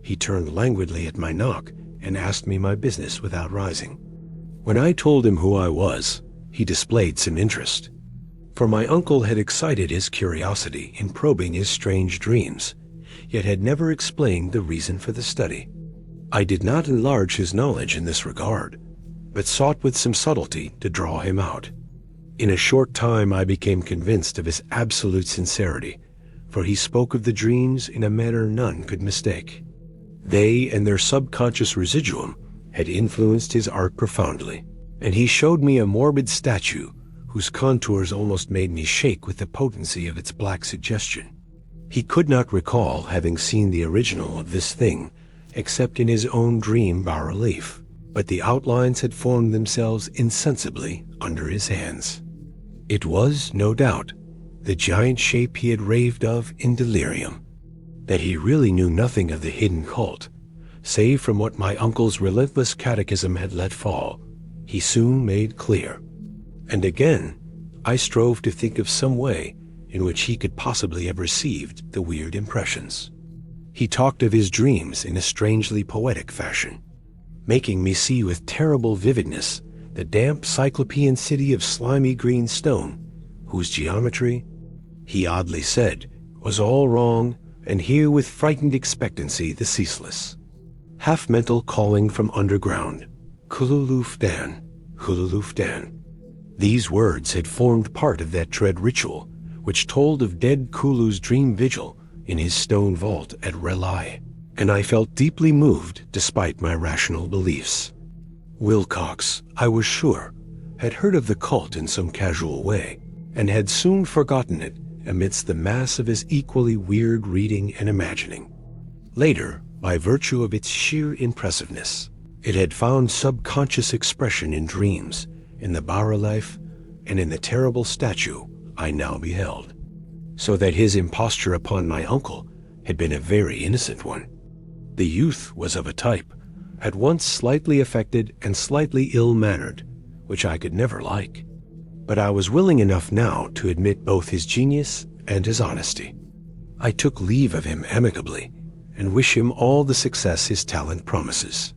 he turned languidly at my knock and asked me my business without rising. When I told him who I was, he displayed some interest, for my uncle had excited his curiosity in probing his strange dreams, yet had never explained the reason for the study. I did not enlarge his knowledge in this regard, but sought with some subtlety to draw him out. In a short time I became convinced of his absolute sincerity, for he spoke of the dreams in a manner none could mistake. They and their subconscious residuum had influenced his art profoundly, and he showed me a morbid statue whose contours almost made me shake with the potency of its black suggestion. He could not recall having seen the original of this thing except in his own dream bas-relief, but the outlines had formed themselves insensibly under his hands. It was, no doubt, the giant shape he had raved of in delirium. That he really knew nothing of the hidden cult, save from what my uncle's relentless catechism had let fall, he soon made clear. And again, I strove to think of some way in which he could possibly have received the weird impressions. He talked of his dreams in a strangely poetic fashion, making me see with terrible vividness the damp cyclopean city of slimy green stone, whose geometry, he oddly said, was all wrong, and hear with frightened expectancy the ceaseless, half-mental calling from underground, Kululufdan, Kululufdan. These words had formed part of that dread ritual which told of dead Kulu's dream vigil in his stone vault at Relai, and I felt deeply moved despite my rational beliefs. Wilcox, I was sure, had heard of the cult in some casual way, and had soon forgotten it amidst the mass of his equally weird reading and imagining. Later, by virtue of its sheer impressiveness, it had found subconscious expression in dreams, in the bas-relief, and in the terrible statue I now beheld, so that his imposture upon my uncle had been a very innocent one. The youth was of a type, at once slightly affected and slightly ill-mannered, which I could never like. But I was willing enough now to admit both his genius and his honesty. I took leave of him amicably, and wish him all the success his talent promises.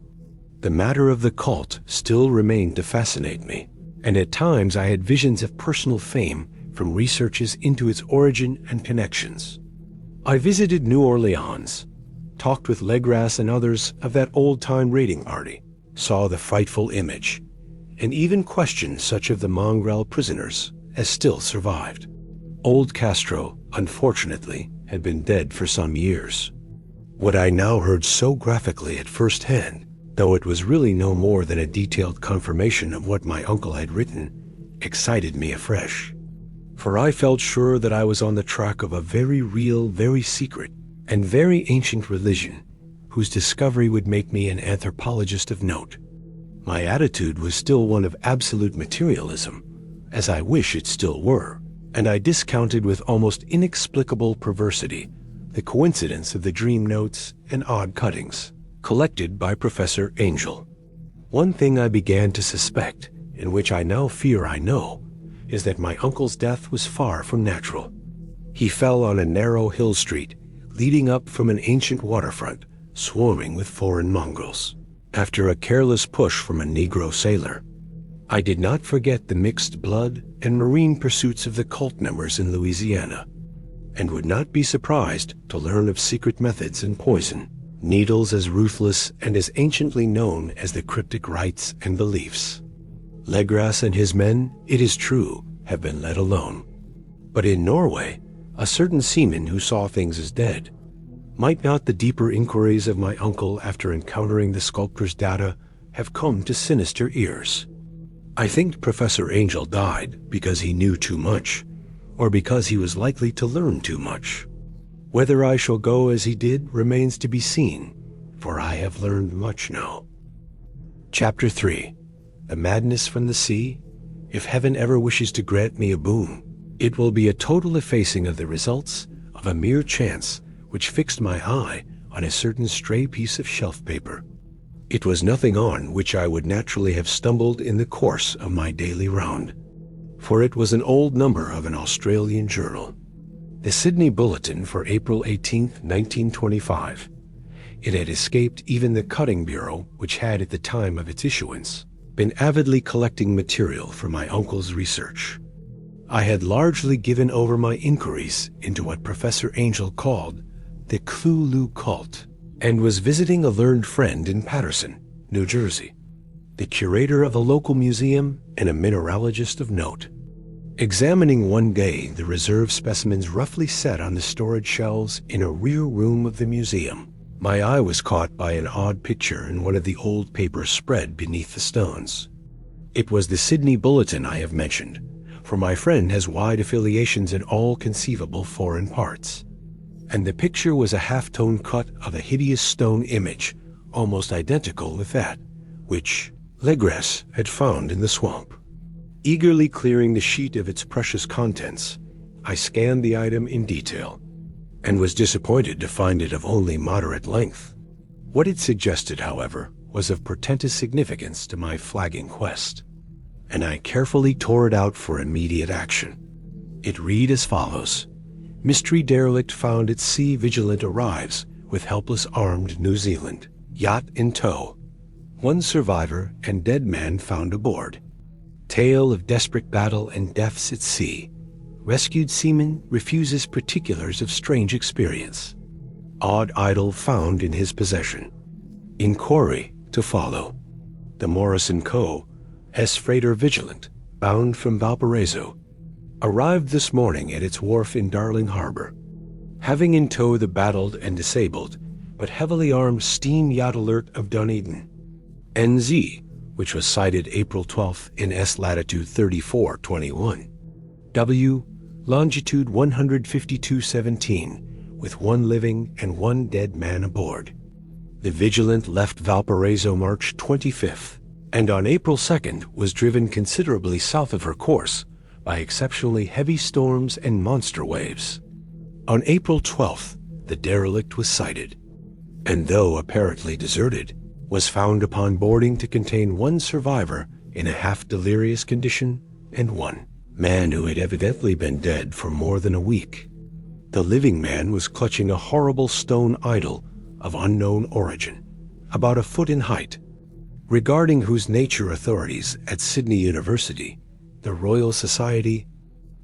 The matter of the cult still remained to fascinate me, and at times I had visions of personal fame from researches into its origin and connections. I visited New Orleans, talked with Legras and others of that old-time raiding party, saw the frightful image, and even questioned such of the mongrel prisoners as still survived. Old Castro, unfortunately, had been dead for some years. What I now heard so graphically at first hand, though it was really no more than a detailed confirmation of what my uncle had written, excited me afresh. For I felt sure that I was on the track of a very real, very secret, and very ancient religion, whose discovery would make me an anthropologist of note. My attitude was still one of absolute materialism, as I wish it still were, and I discounted with almost inexplicable perversity the coincidence of the dream notes and odd cuttings collected by Professor Angel. One thing I began to suspect, and which I now fear I know, is that my uncle's death was far from natural. He fell on a narrow hill street leading up from an ancient waterfront swarming with foreign mongrels, after a careless push from a Negro sailor. I did not forget the mixed blood and marine pursuits of the cult members in Louisiana, and would not be surprised to learn of secret methods and poison, needles as ruthless and as anciently known as the cryptic rites and beliefs. Legras and his men, it is true, have been let alone. But in Norway, a certain seaman who saw things as dead, might not the deeper inquiries of my uncle after encountering the sculptor's data have come to sinister ears? I think Professor Angel died because he knew too much, or because he was likely to learn too much. Whether I shall go as he did remains to be seen, for I have learned much now. Chapter 3. The Madness from the Sea. If heaven ever wishes to grant me a boon, it will be a total effacing of the results of a mere chance which fixed my eye on a certain stray piece of shelf paper. It was nothing on which I would naturally have stumbled in the course of my daily round, for it was an old number of an Australian journal, the Sydney Bulletin for April 18, 1925. It had escaped even the cutting bureau, which had at the time of its issuance been avidly collecting material for my uncle's research. I had largely given over my inquiries into what Professor Angel called the Cthulhu cult, and was visiting a learned friend in Paterson, New Jersey, the curator of a local museum and a mineralogist of note. Examining one day the reserve specimens roughly set on the storage shelves in a rear room of the museum, my eye was caught by an odd picture in one of the old papers spread beneath the stones. It was the Sydney Bulletin I have mentioned, for my friend has wide affiliations in all conceivable foreign parts, and the picture was a half-tone cut of a hideous stone image, almost identical with that which Legras had found in the swamp. Eagerly clearing the sheet of its precious contents, I scanned the item in detail, and was disappointed to find it of only moderate length. What it suggested, however, was of portentous significance to my flagging quest, and I carefully tore it out for immediate action. It read as follows: Mystery derelict found at sea vigilant arrives with helpless armed New Zealand. Yacht in tow. One survivor and dead man found aboard. Tale of desperate battle and deaths at sea. Rescued seaman refuses particulars of strange experience. Odd idol found in his possession. Inquiry to follow. The Morris & Co. S. Freighter Vigilant, bound from Valparaiso, arrived this morning at its wharf in Darling Harbor. Having in tow the battled and disabled, but heavily armed steam yacht alert of Dunedin. NZ, which was sighted April 12th in S latitude 3421. W, longitude 152.17, with 1 living and 1 dead man aboard. The Vigilant left Valparaiso March 25th, and on April 2nd was driven considerably south of her course by exceptionally heavy storms and monster waves. On April 12th, the derelict was sighted, and though apparently deserted, was found upon boarding to contain 1 survivor in a half-delirious condition and 1 man who had evidently been dead for more than a week. The living man was clutching a horrible stone idol of unknown origin, about a foot in height, regarding whose nature authorities at Sydney University, the Royal Society,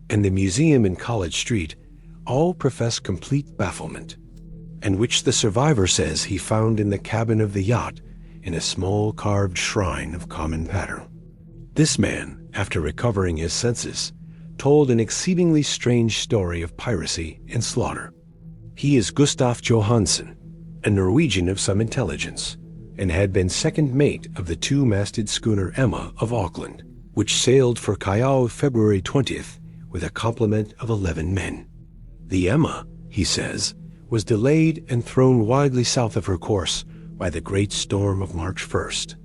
and the museum in College Street all profess complete bafflement, and which the survivor says he found in the cabin of the yacht in a small carved shrine of common pattern. This man, after recovering his senses, told an exceedingly strange story of piracy and slaughter. He is Gustaf Johansen, a Norwegian of some intelligence, and had been second mate of the 2-masted schooner Emma of Auckland, which sailed for Callao February 20th with a complement of 11 men. The Emma, he says, was delayed and thrown widely south of her course by the great storm of March 1st,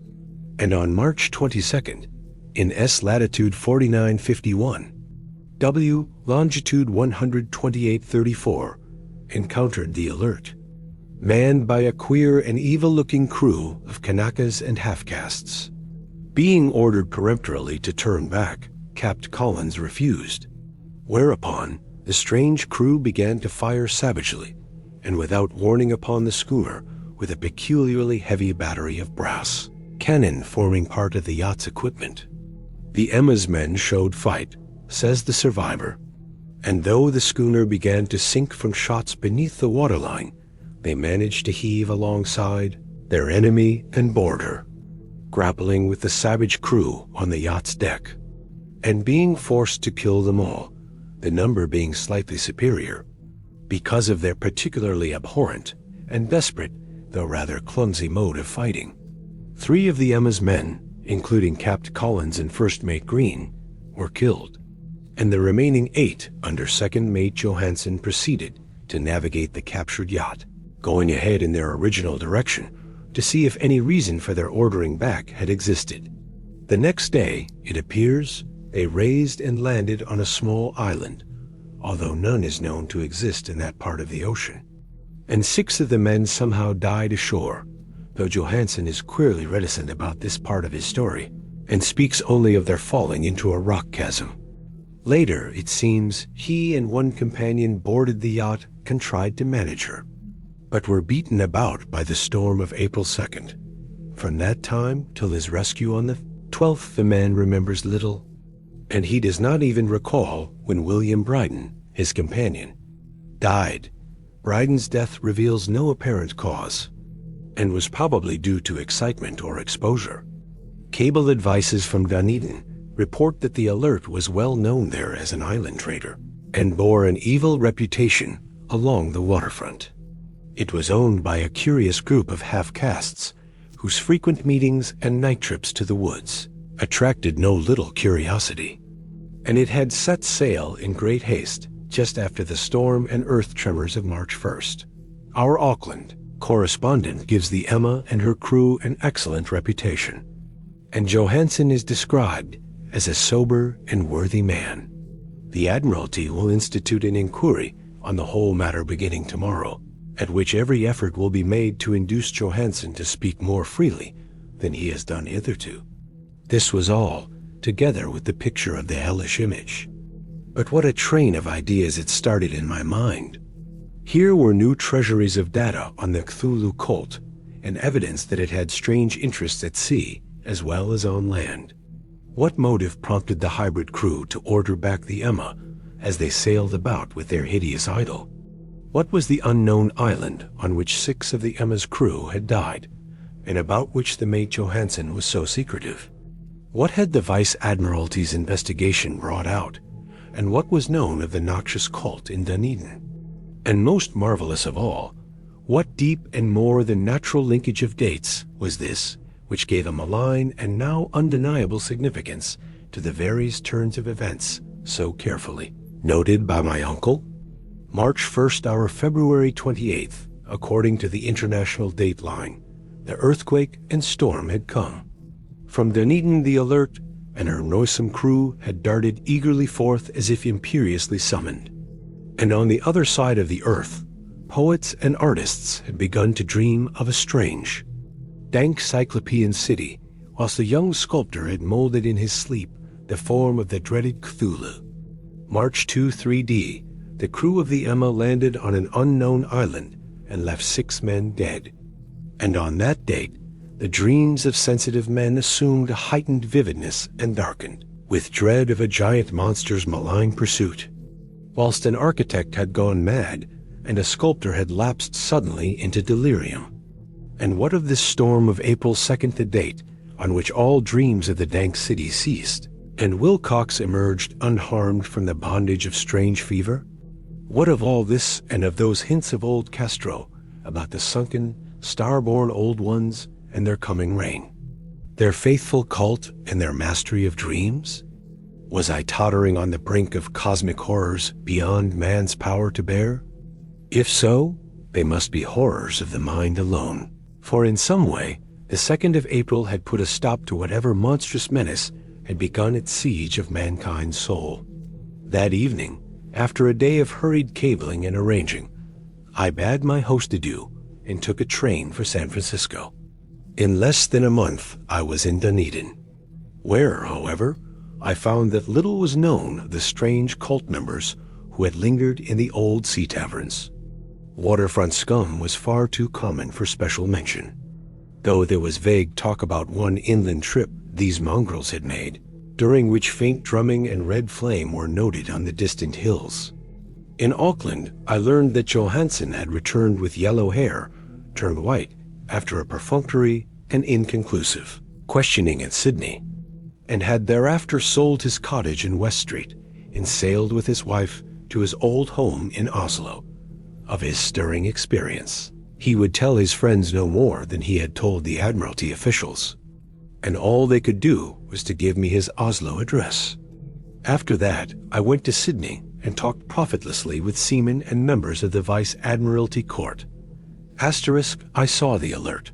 and on March 22nd, in S latitude 4951, W longitude 128.34, encountered the Alert, manned by a queer and evil-looking crew of Kanakas and half-castes. Being ordered peremptorily to turn back, Capt. Collins refused, whereupon the strange crew began to fire savagely and without warning upon the schooner with a peculiarly heavy battery of brass cannon forming part of the yacht's equipment. The Emma's men showed fight, says the survivor, and though the schooner began to sink from shots beneath the waterline, they managed to heave alongside their enemy and board her, grappling with the savage crew on the yacht's deck, and being forced to kill them all, the number being slightly superior, because of their particularly abhorrent and desperate, though rather clumsy mode of fighting. 3 of the Emma's men, including Capt. Collins and First Mate Green, were killed, and the remaining 8 under Second Mate Johansen proceeded to navigate the captured yacht, going ahead in their original direction to see if any reason for their ordering back had existed. The next day, it appears, they raised and landed on a small island, although none is known to exist in that part of the ocean, and 6 of the men somehow died ashore, though Johansen is queerly reticent about this part of his story and speaks only of their falling into a rock chasm. Later, it seems, he and 1 companion boarded the yacht and tried to manage her, but were beaten about by the storm of April 2nd. From that time till his rescue on the 12th, the man remembers little, and he does not even recall when William Bryden, his companion, died. Bryden's death reveals no apparent cause, and was probably due to excitement or exposure. Cable advices from Dunedin report that the Alert was well known there as an island trader, and bore an evil reputation along the waterfront. It was owned by a curious group of half-castes, whose frequent meetings and night trips to the woods attracted no little curiosity, and it had set sail in great haste just after the storm and earth tremors of March 1st. Our Auckland correspondent gives the Emma and her crew an excellent reputation, and Johansen is described as a sober and worthy man. The Admiralty will institute an inquiry on the whole matter beginning tomorrow, at which every effort will be made to induce Johansen to speak more freely than he has done hitherto. This was all, together with the picture of the hellish image. But what a train of ideas it started in my mind. Here were new treasuries of data on the Cthulhu cult, and evidence that it had strange interests at sea as well as on land. What motive prompted the hybrid crew to order back the Emma as they sailed about with their hideous idol? What was the unknown island on which 6 of the Emma's crew had died, and about which the mate Johansen was so secretive? What had the Vice Admiralty's investigation brought out, and what was known of the noxious cult in Dunedin? And most marvelous of all, What deep and more than natural linkage of dates was this, which gave a malign and now undeniable significance to the various turns of events so carefully noted by my uncle? March 1st or February 28th, according to the international date line, the earthquake and storm had come. From Dunedin the Alert and her noisome crew had darted eagerly forth as if imperiously summoned. And on the other side of the earth, poets and artists had begun to dream of a strange, dank cyclopean city, whilst the young sculptor had molded in his sleep the form of the dreaded Cthulhu. March 2 3D, the crew of the Emma landed on an unknown island and left 6 men dead. And on that date, the dreams of sensitive men assumed a heightened vividness and darkened, with dread of a giant monster's malign pursuit. Whilst an architect had gone mad, and a sculptor had lapsed suddenly into delirium. And what of this storm of April 2nd, the date on which all dreams of the dank city ceased, and Wilcox emerged unharmed from the bondage of strange fever? What of all this and of those hints of old Castro about the sunken, star-born old ones and their coming reign? Their faithful cult and their mastery of dreams? Was I tottering on the brink of cosmic horrors beyond man's power to bear? If so, they must be horrors of the mind alone. For in some way, the 2nd of April had put a stop to whatever monstrous menace had begun its siege of mankind's soul. That evening, after a day of hurried cabling and arranging, I bade my host adieu and took a train for San Francisco. In less than a month, I was in Dunedin, where, however, I found that little was known of the strange cult members who had lingered in the old sea taverns. Waterfront scum was far too common for special mention, though there was vague talk about one inland trip these mongrels had made, during which faint drumming and red flame were noted on the distant hills. In Auckland, I learned that Johansen had returned with yellow hair, turned white after a perfunctory and inconclusive questioning at Sydney, and had thereafter sold his cottage in West Street and sailed with his wife to his old home in Oslo. Of his stirring experience, he would tell his friends no more than he had told the Admiralty officials, and all they could do was to give me his Oslo address. After that, I went to Sydney and talked profitlessly with seamen and members of the Vice Admiralty Court. Asterisk, I saw the Alert,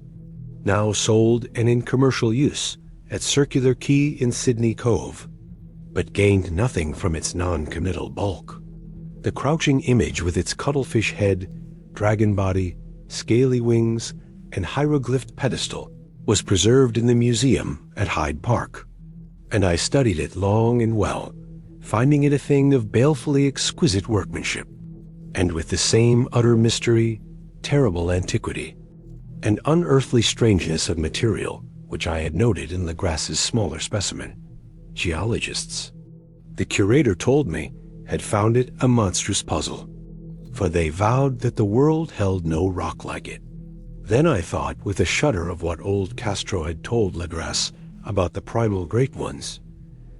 now sold and in commercial use at Circular Quay in Sydney Cove, but gained nothing from its non-committal bulk. The crouching image with its cuttlefish head, dragon body, scaly wings, and hieroglyphed pedestal was preserved in the museum at Hyde Park, and I studied it long and well, finding it a thing of balefully exquisite workmanship, and with the same utter mystery, terrible antiquity, and unearthly strangeness of material which I had noted in Legras's smaller specimen. Geologists, the curator told me, had found it a monstrous puzzle, for they vowed that the world held no rock like it. Then I thought with a shudder of what old Castro had told Legras about the primal great ones.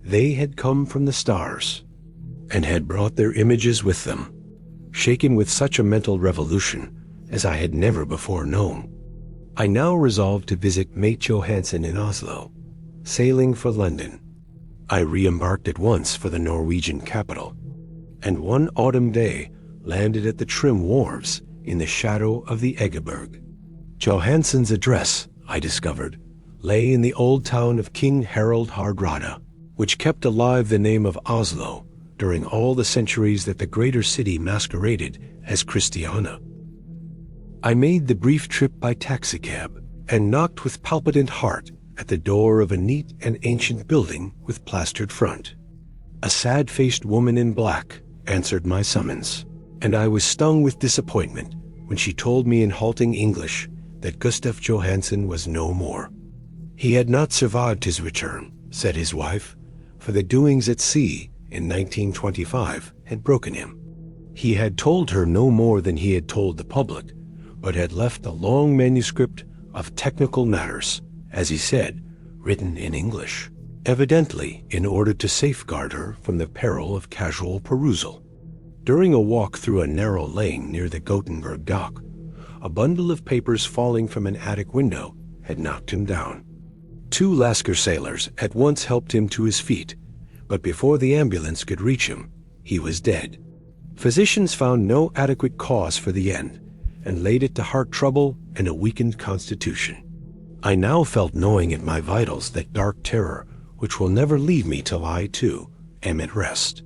They had come from the stars, and had brought their images with them, shaken with such a mental revolution as I had never before known. I now resolved to visit Mate Johansen in Oslo, sailing for London. I re-embarked at once for the Norwegian capital, and one autumn day landed at the trim wharves in the shadow of the Egeberg. Johansen's address, I discovered, lay in the old town of King Harald Hardrada, which kept alive the name of Oslo during all the centuries that the greater city masqueraded as Christiania. I made the brief trip by taxicab and knocked with palpitant heart at the door of a neat and ancient building with plastered front. A sad-faced woman in black answered my summons, and I was stung with disappointment when she told me in halting English that Gustav Johansen was no more. He had not survived his return, said his wife, for the doings at sea in 1925 had broken him. He had told her no more than he had told the public, but had left a long manuscript of technical matters, as he said, written in English, evidently in order to safeguard her from the peril of casual perusal. During a walk through a narrow lane near the Gothenburg dock, A bundle of papers falling from an attic window had knocked him down. 2 Lascar sailors at once helped him to his feet, but before the ambulance could reach him, he was dead. Physicians found no adequate cause for the end, and laid it to heart trouble and a weakened constitution. I now felt gnawing at my vitals that dark terror which will never leave me till I, too, am at rest,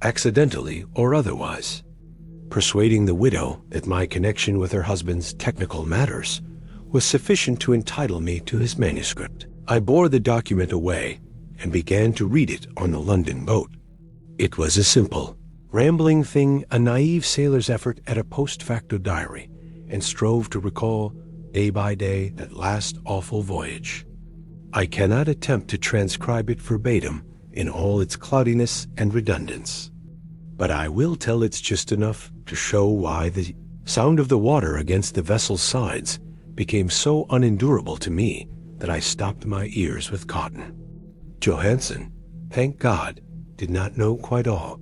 accidentally or otherwise. Persuading the widow that my connection with her husband's technical matters was sufficient to entitle me to his manuscript, I bore the document away and began to read it on the London boat. It was a simple, rambling thing, a naive sailor's effort at a post facto diary, and strove to recall, day by day, that last awful voyage. I cannot attempt to transcribe it verbatim in all its cloudiness and redundance, but I will tell its gist enough to show why the sound of the water against the vessel's sides became so unendurable to me that I stopped my ears with cotton. Johansen, thank God, did not know quite all,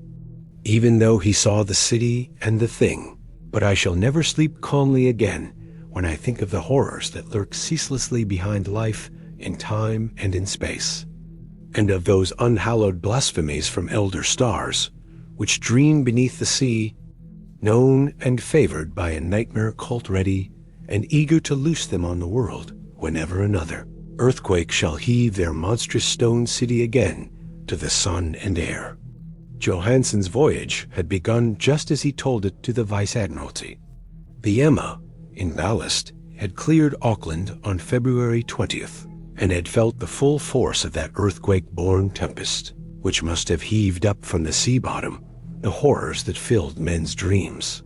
even though he saw the city and the thing, but I shall never sleep calmly again when I think of the horrors that lurk ceaselessly behind life in time and in space, and of those unhallowed blasphemies from elder stars, which dream beneath the sea, known and favored by a nightmare cult ready and eager to loose them on the world whenever another earthquake shall heave their monstrous stone city again to the sun and air. Johansen's voyage had begun just as he told it to the Vice-Admiralty. The Emma, in ballast, had cleared Auckland on February 20th, and had felt the full force of that earthquake-born tempest, which must have heaved up from the sea bottom the horrors that filled men's dreams.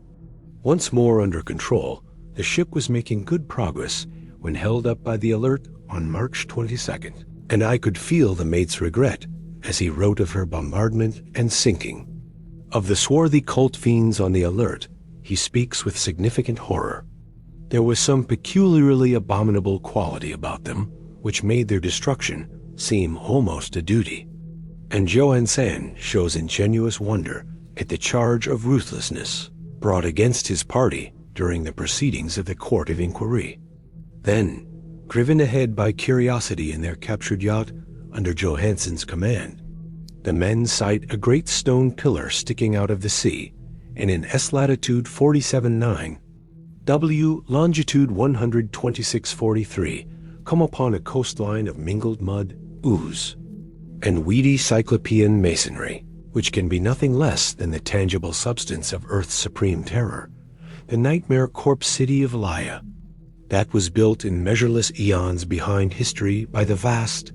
Once more under control, the ship was making good progress when held up by the Alert on March 22nd, and I could feel the mate's regret as he wrote of her bombardment and sinking. Of the swarthy cult fiends on the Alert, he speaks with significant horror. There was some peculiarly abominable quality about them which made their destruction seem almost a duty. And Johansen shows ingenuous wonder at the charge of ruthlessness brought against his party during the proceedings of the Court of Inquiry. Then, driven ahead by curiosity in their captured yacht under Johansen's command, the men sight a great stone pillar sticking out of the sea, and in S latitude 47.9, W longitude 126.43, come upon a coastline of mingled mud, ooze, and weedy cyclopean masonry, which can be nothing less than the tangible substance of Earth's supreme terror, the nightmare corpse city of Laya, that was built in measureless eons behind history by the vast,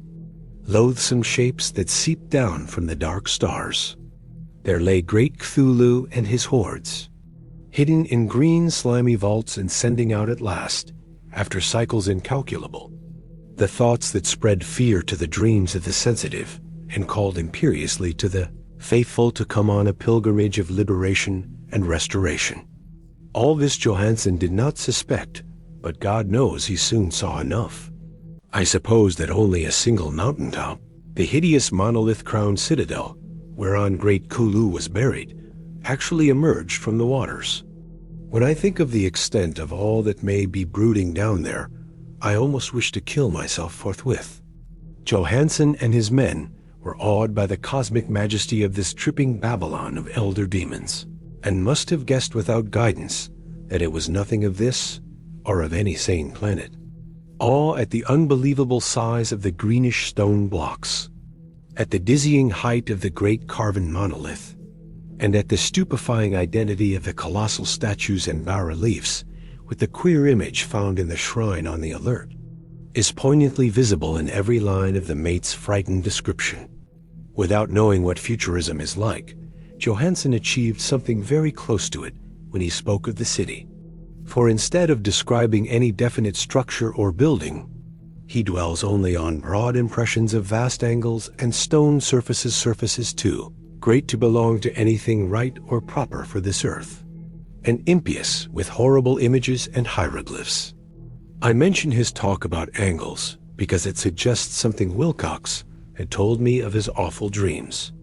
loathsome shapes that seeped down from the dark stars. There lay great Cthulhu and his hordes, hidden in green slimy vaults and sending out at last, after cycles incalculable, the thoughts that spread fear to the dreams of the sensitive and called imperiously to the faithful to come on a pilgrimage of liberation and restoration. All this Johansen did not suspect, but God knows he soon saw enough. I suppose that only a single mountaintop, the hideous monolith-crowned citadel, whereon great Cthulhu was buried, actually emerged from the waters. When I think of the extent of all that may be brooding down there, I almost wish to kill myself forthwith. Johansen and his men were awed by the cosmic majesty of this tripping Babylon of elder demons, and must have guessed without guidance that it was nothing of this or of any sane planet. Awe at the unbelievable size of the greenish stone blocks, at the dizzying height of the great carven monolith, and at the stupefying identity of the colossal statues and bas-reliefs with the queer image found in the shrine on the Alert, is poignantly visible in every line of the mate's frightened description. Without knowing what futurism is like, Johansen achieved something very close to it when he spoke of the city. For instead of describing any definite structure or building, he dwells only on broad impressions of vast angles and stone surfaces too, great to belong to anything right or proper for this earth, and impious with horrible images and hieroglyphs. I mention his talk about angles because it suggests something Wilcox had told me of his awful dreams.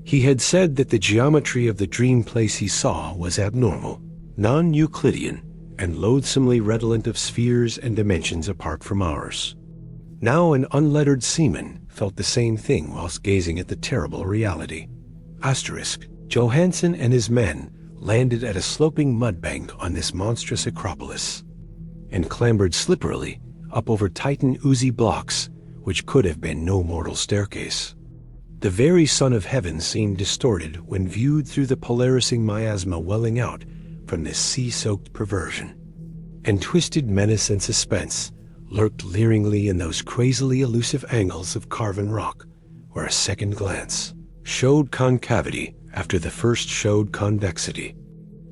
He had said that the geometry of the dream place he saw was abnormal, non-Euclidean, and loathsomely redolent of spheres and dimensions apart from ours. Now an unlettered seaman felt the same thing whilst gazing at the terrible reality. Johansen and his men landed at a sloping mudbank on this monstrous acropolis, and clambered slipperily up over titan oozy blocks which could have been no mortal staircase. The very sun of heaven seemed distorted when viewed through the polarising miasma welling out from this sea-soaked perversion. And twisted menace and suspense lurked leeringly in those crazily elusive angles of carven rock, where a second glance showed concavity after the first showed convexity.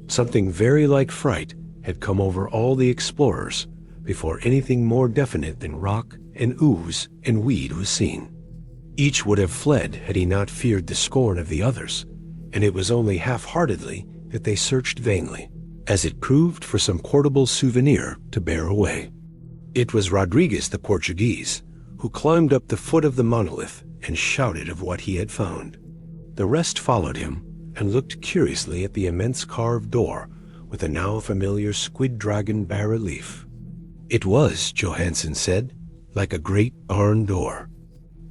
Something very like fright had come over all the explorers before anything more definite than rock and ooze and weed was seen. Each would have fled had he not feared the scorn of the others, and it was only half-heartedly that they searched vainly, as it proved for some portable souvenir to bear away. It was Rodriguez the Portuguese who climbed up the foot of the monolith and shouted of what he had found. The rest followed him and looked curiously at the immense carved door with the now familiar squid dragon bas-relief. It was, Johansen said, like a great barn door,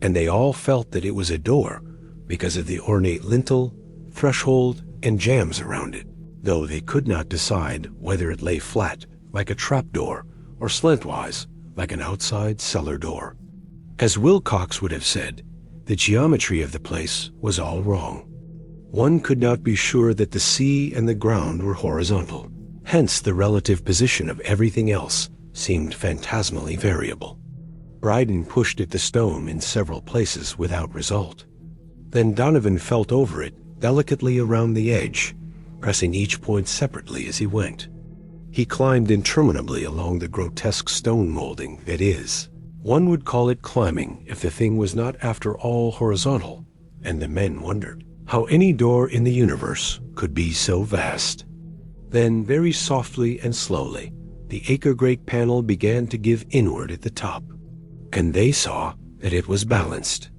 and they all felt that it was a door because of the ornate lintel, threshold, and jambs around it, though they could not decide whether it lay flat like a trapdoor or slantwise like an outside cellar door. As Wilcox would have said, the geometry of the place was all wrong. One could not be sure that the sea and the ground were horizontal. Hence the relative position of everything else seemed phantasmally variable. Bryden pushed at the stone in several places without result. Then Donovan felt over it delicately around the edge, pressing each point separately as he went. He climbed interminably along the grotesque stone molding that is. One would call it climbing if the thing was not after all horizontal, and the men wondered how any door in the universe could be so vast. Then, very softly and slowly, the acre-great panel began to give inward at the top, and they saw that it was balanced.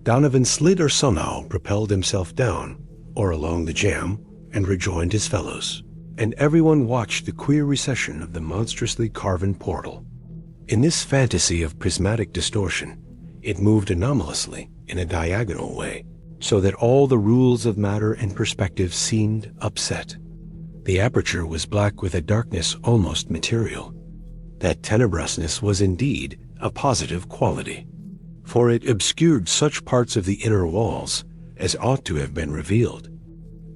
Donovan slid or somehow propelled himself down, or along the jamb, and rejoined his fellows, and everyone watched the queer recession of the monstrously carven portal. In this fantasy of prismatic distortion, it moved anomalously in a diagonal way, so that all the rules of matter and perspective seemed upset. The aperture was black with a darkness almost material. That tenebrousness was indeed a positive quality, for it obscured such parts of the inner walls as ought to have been revealed,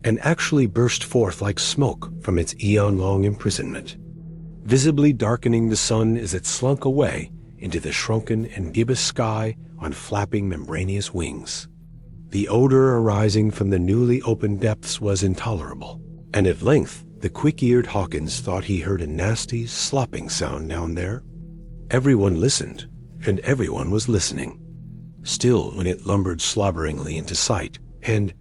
and actually burst forth like smoke from its eon-long imprisonment, visibly darkening the sun as it slunk away into the shrunken and gibbous sky on flapping membranous wings. The odor arising from the newly opened depths was intolerable, and at length the quick-eared Hawkins thought he heard a nasty, slopping sound down there. Everyone listened, and everyone was listening. Still, when it lumbered slobberingly into sight and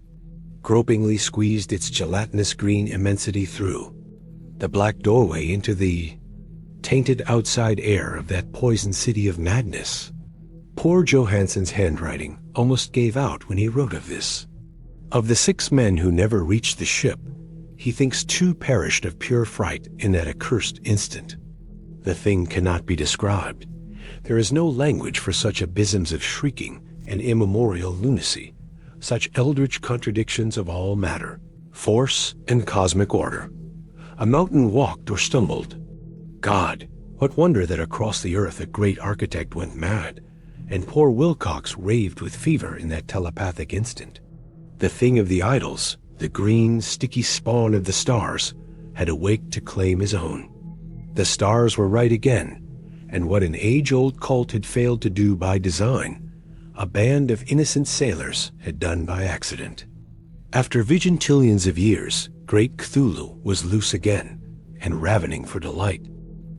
gropingly squeezed its gelatinous green immensity through the black doorway into the tainted outside air of that poison city of madness. Poor Johansen's handwriting almost gave out when he wrote of this. Of the 6 men who never reached the ship, he thinks 2 perished of pure fright in that accursed instant. The thing cannot be described. There is no language for such abysms of shrieking and immemorial lunacy, such eldritch contradictions of all matter, force, and cosmic order. A mountain walked or stumbled. God, what wonder that across the earth a great architect went mad, and poor Wilcox raved with fever in that telepathic instant. The thing of the idols, the green, sticky spawn of the stars, had awaked to claim his own. The stars were right again, and what an age-old cult had failed to do by design, a band of innocent sailors had done by accident. After vigintillions of years, great Cthulhu was loose again, and ravening for delight.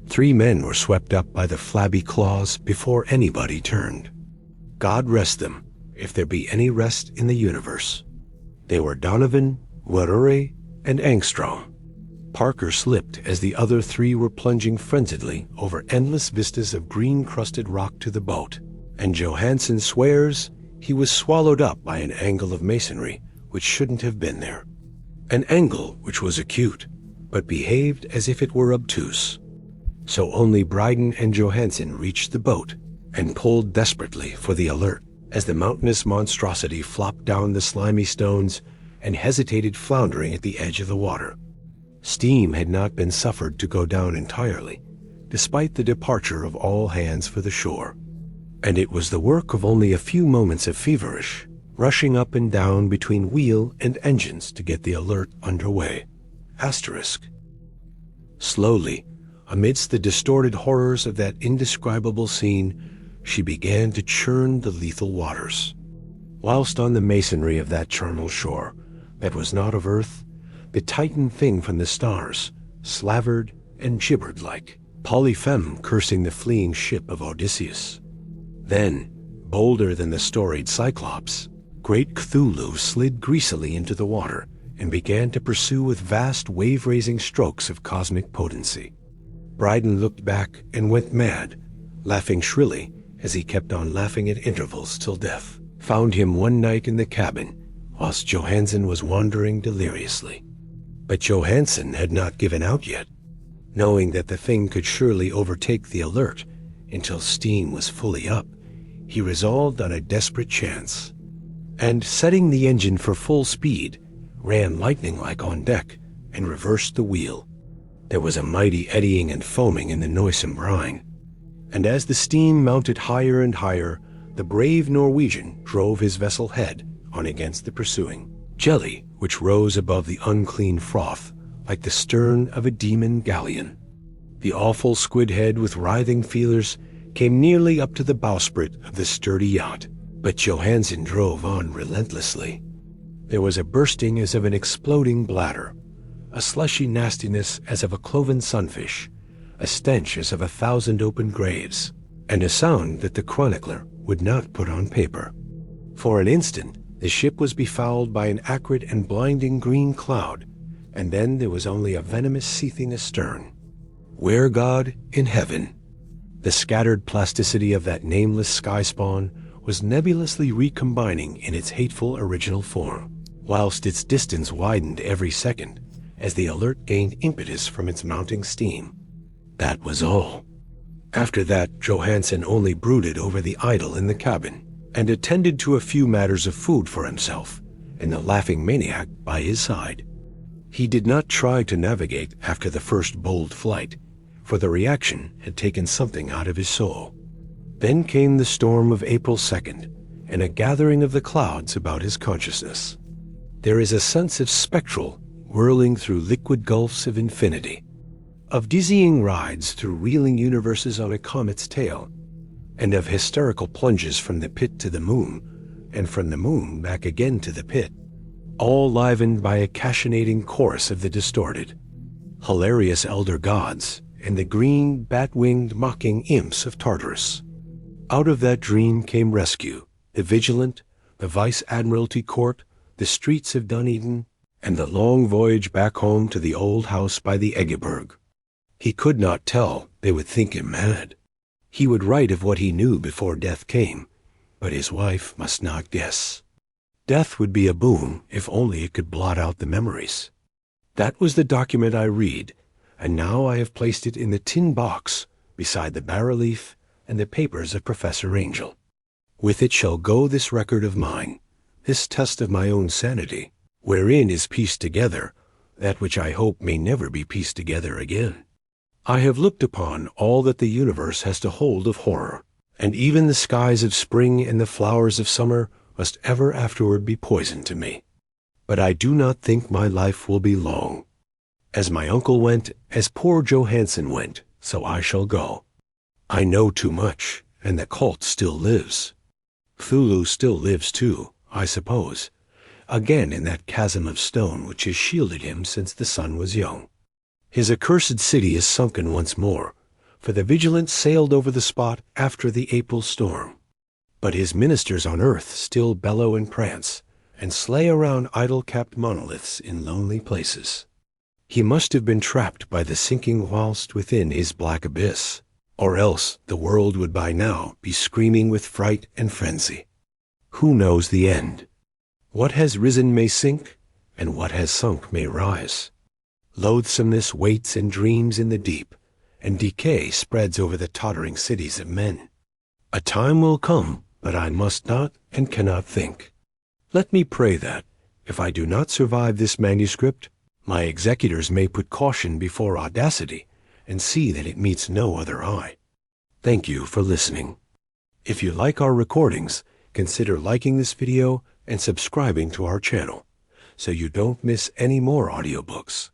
3 men were swept up by the flabby claws before anybody turned. God rest them, if there be any rest in the universe. They were Donovan, Werure, and Angstrom. Parker slipped as the other 3 were plunging frenziedly over endless vistas of green-crusted rock to the boat, and Johansen swears he was swallowed up by an angle of masonry which shouldn't have been there. An angle which was acute, but behaved as if it were obtuse. So only Bryden and Johansen reached the boat and pulled desperately for the alert as the mountainous monstrosity flopped down the slimy stones and hesitated, floundering at the edge of the water. Steam had not been suffered to go down entirely, despite the departure of all hands for the shore, and it was the work of only a few moments of feverish rushing up and down between wheel and engines to get the alert underway. Slowly, amidst the distorted horrors of that indescribable scene, she began to churn the lethal waters. Whilst on the masonry of that charnel shore that was not of earth, the Titan thing from the stars slavered and gibbered like Polyphem cursing the fleeing ship of Odysseus. Then, bolder than the storied Cyclops, great Cthulhu slid greasily into the water and began to pursue with vast wave-raising strokes of cosmic potency. Bryden looked back and went mad, laughing shrilly as he kept on laughing at intervals till death found him one night in the cabin whilst Johansen was wandering deliriously. But Johansen had not given out yet. Knowing that the thing could surely overtake the alert until steam was fully up, he resolved on a desperate chance, and setting the engine for full speed, ran lightning-like on deck and reversed the wheel. There was a mighty eddying and foaming in the noisome brine, and as the steam mounted higher and higher, the brave Norwegian drove his vessel head on against the pursuing jelly, which rose above the unclean froth like the stern of a demon galleon. The awful squid head with writhing feelers came nearly up to the bowsprit of the sturdy yacht, but Johansen drove on relentlessly. There was a bursting as of an exploding bladder, a slushy nastiness as of a cloven sunfish, a stench as of 1,000 open graves, and a sound that the chronicler would not put on paper. For an instant, the ship was befouled by an acrid and blinding green cloud, and then there was only a venomous seething astern. Where God? In heaven. The scattered plasticity of that nameless sky spawn was nebulously recombining in its hateful original form, whilst its distance widened every second as the alert gained impetus from its mounting steam. That was all. After that, Johansen only brooded over the idol in the cabin and attended to a few matters of food for himself and the laughing maniac by his side. He did not try to navigate after the first bold flight, for the reaction had taken something out of his soul. Then came the storm of April 2nd, and a gathering of the clouds about his consciousness. There is a sense of spectral whirling through liquid gulfs of infinity, of dizzying rides through reeling universes on a comet's tail, and of hysterical plunges from the pit to the moon, and from the moon back again to the pit, all livened by a cachinating chorus of the distorted, hilarious elder gods and the green, bat-winged mocking imps of Tartarus. Out of that dream came rescue, the Vigilant, the Vice-Admiralty Court, the streets of Dunedin, and the long voyage back home to the old house by the Egeberg. He could not tell, they would think him mad. He would write of what he knew before death came, but his wife must not guess. Death would be a boon if only it could blot out the memories. That was the document I read, and now I have placed it in the tin box beside the bas-relief and the papers of Professor Angel. With it shall go this record of mine, this test of my own sanity, wherein is pieced together that which I hope may never be pieced together again. I have looked upon all that the universe has to hold of horror, and even the skies of spring and the flowers of summer must ever afterward be poison to me. But I do not think my life will be long. As my uncle went, as poor Johansen went, so I shall go. I know too much, and the cult still lives. Cthulhu still lives too, I suppose, again in that chasm of stone which has shielded him since the sun was young. His accursed city is sunken once more, for the Vigilant sailed over the spot after the April storm. But his ministers on earth still bellow and prance, and slay around idol-capped monoliths in lonely places. He must have been trapped by the sinking whilst within his black abyss, or else the world would by now be screaming with fright and frenzy. Who knows the end? What has risen may sink, and what has sunk may rise. Loathsomeness waits and dreams in the deep, and decay spreads over the tottering cities of men. A time will come, but I must not and cannot think. Let me pray that, if I do not survive this manuscript, my executors may put caution before audacity and see that it meets no other eye. Thank you for listening. If you like our recordings, consider liking this video and subscribing to our channel so you don't miss any more audiobooks.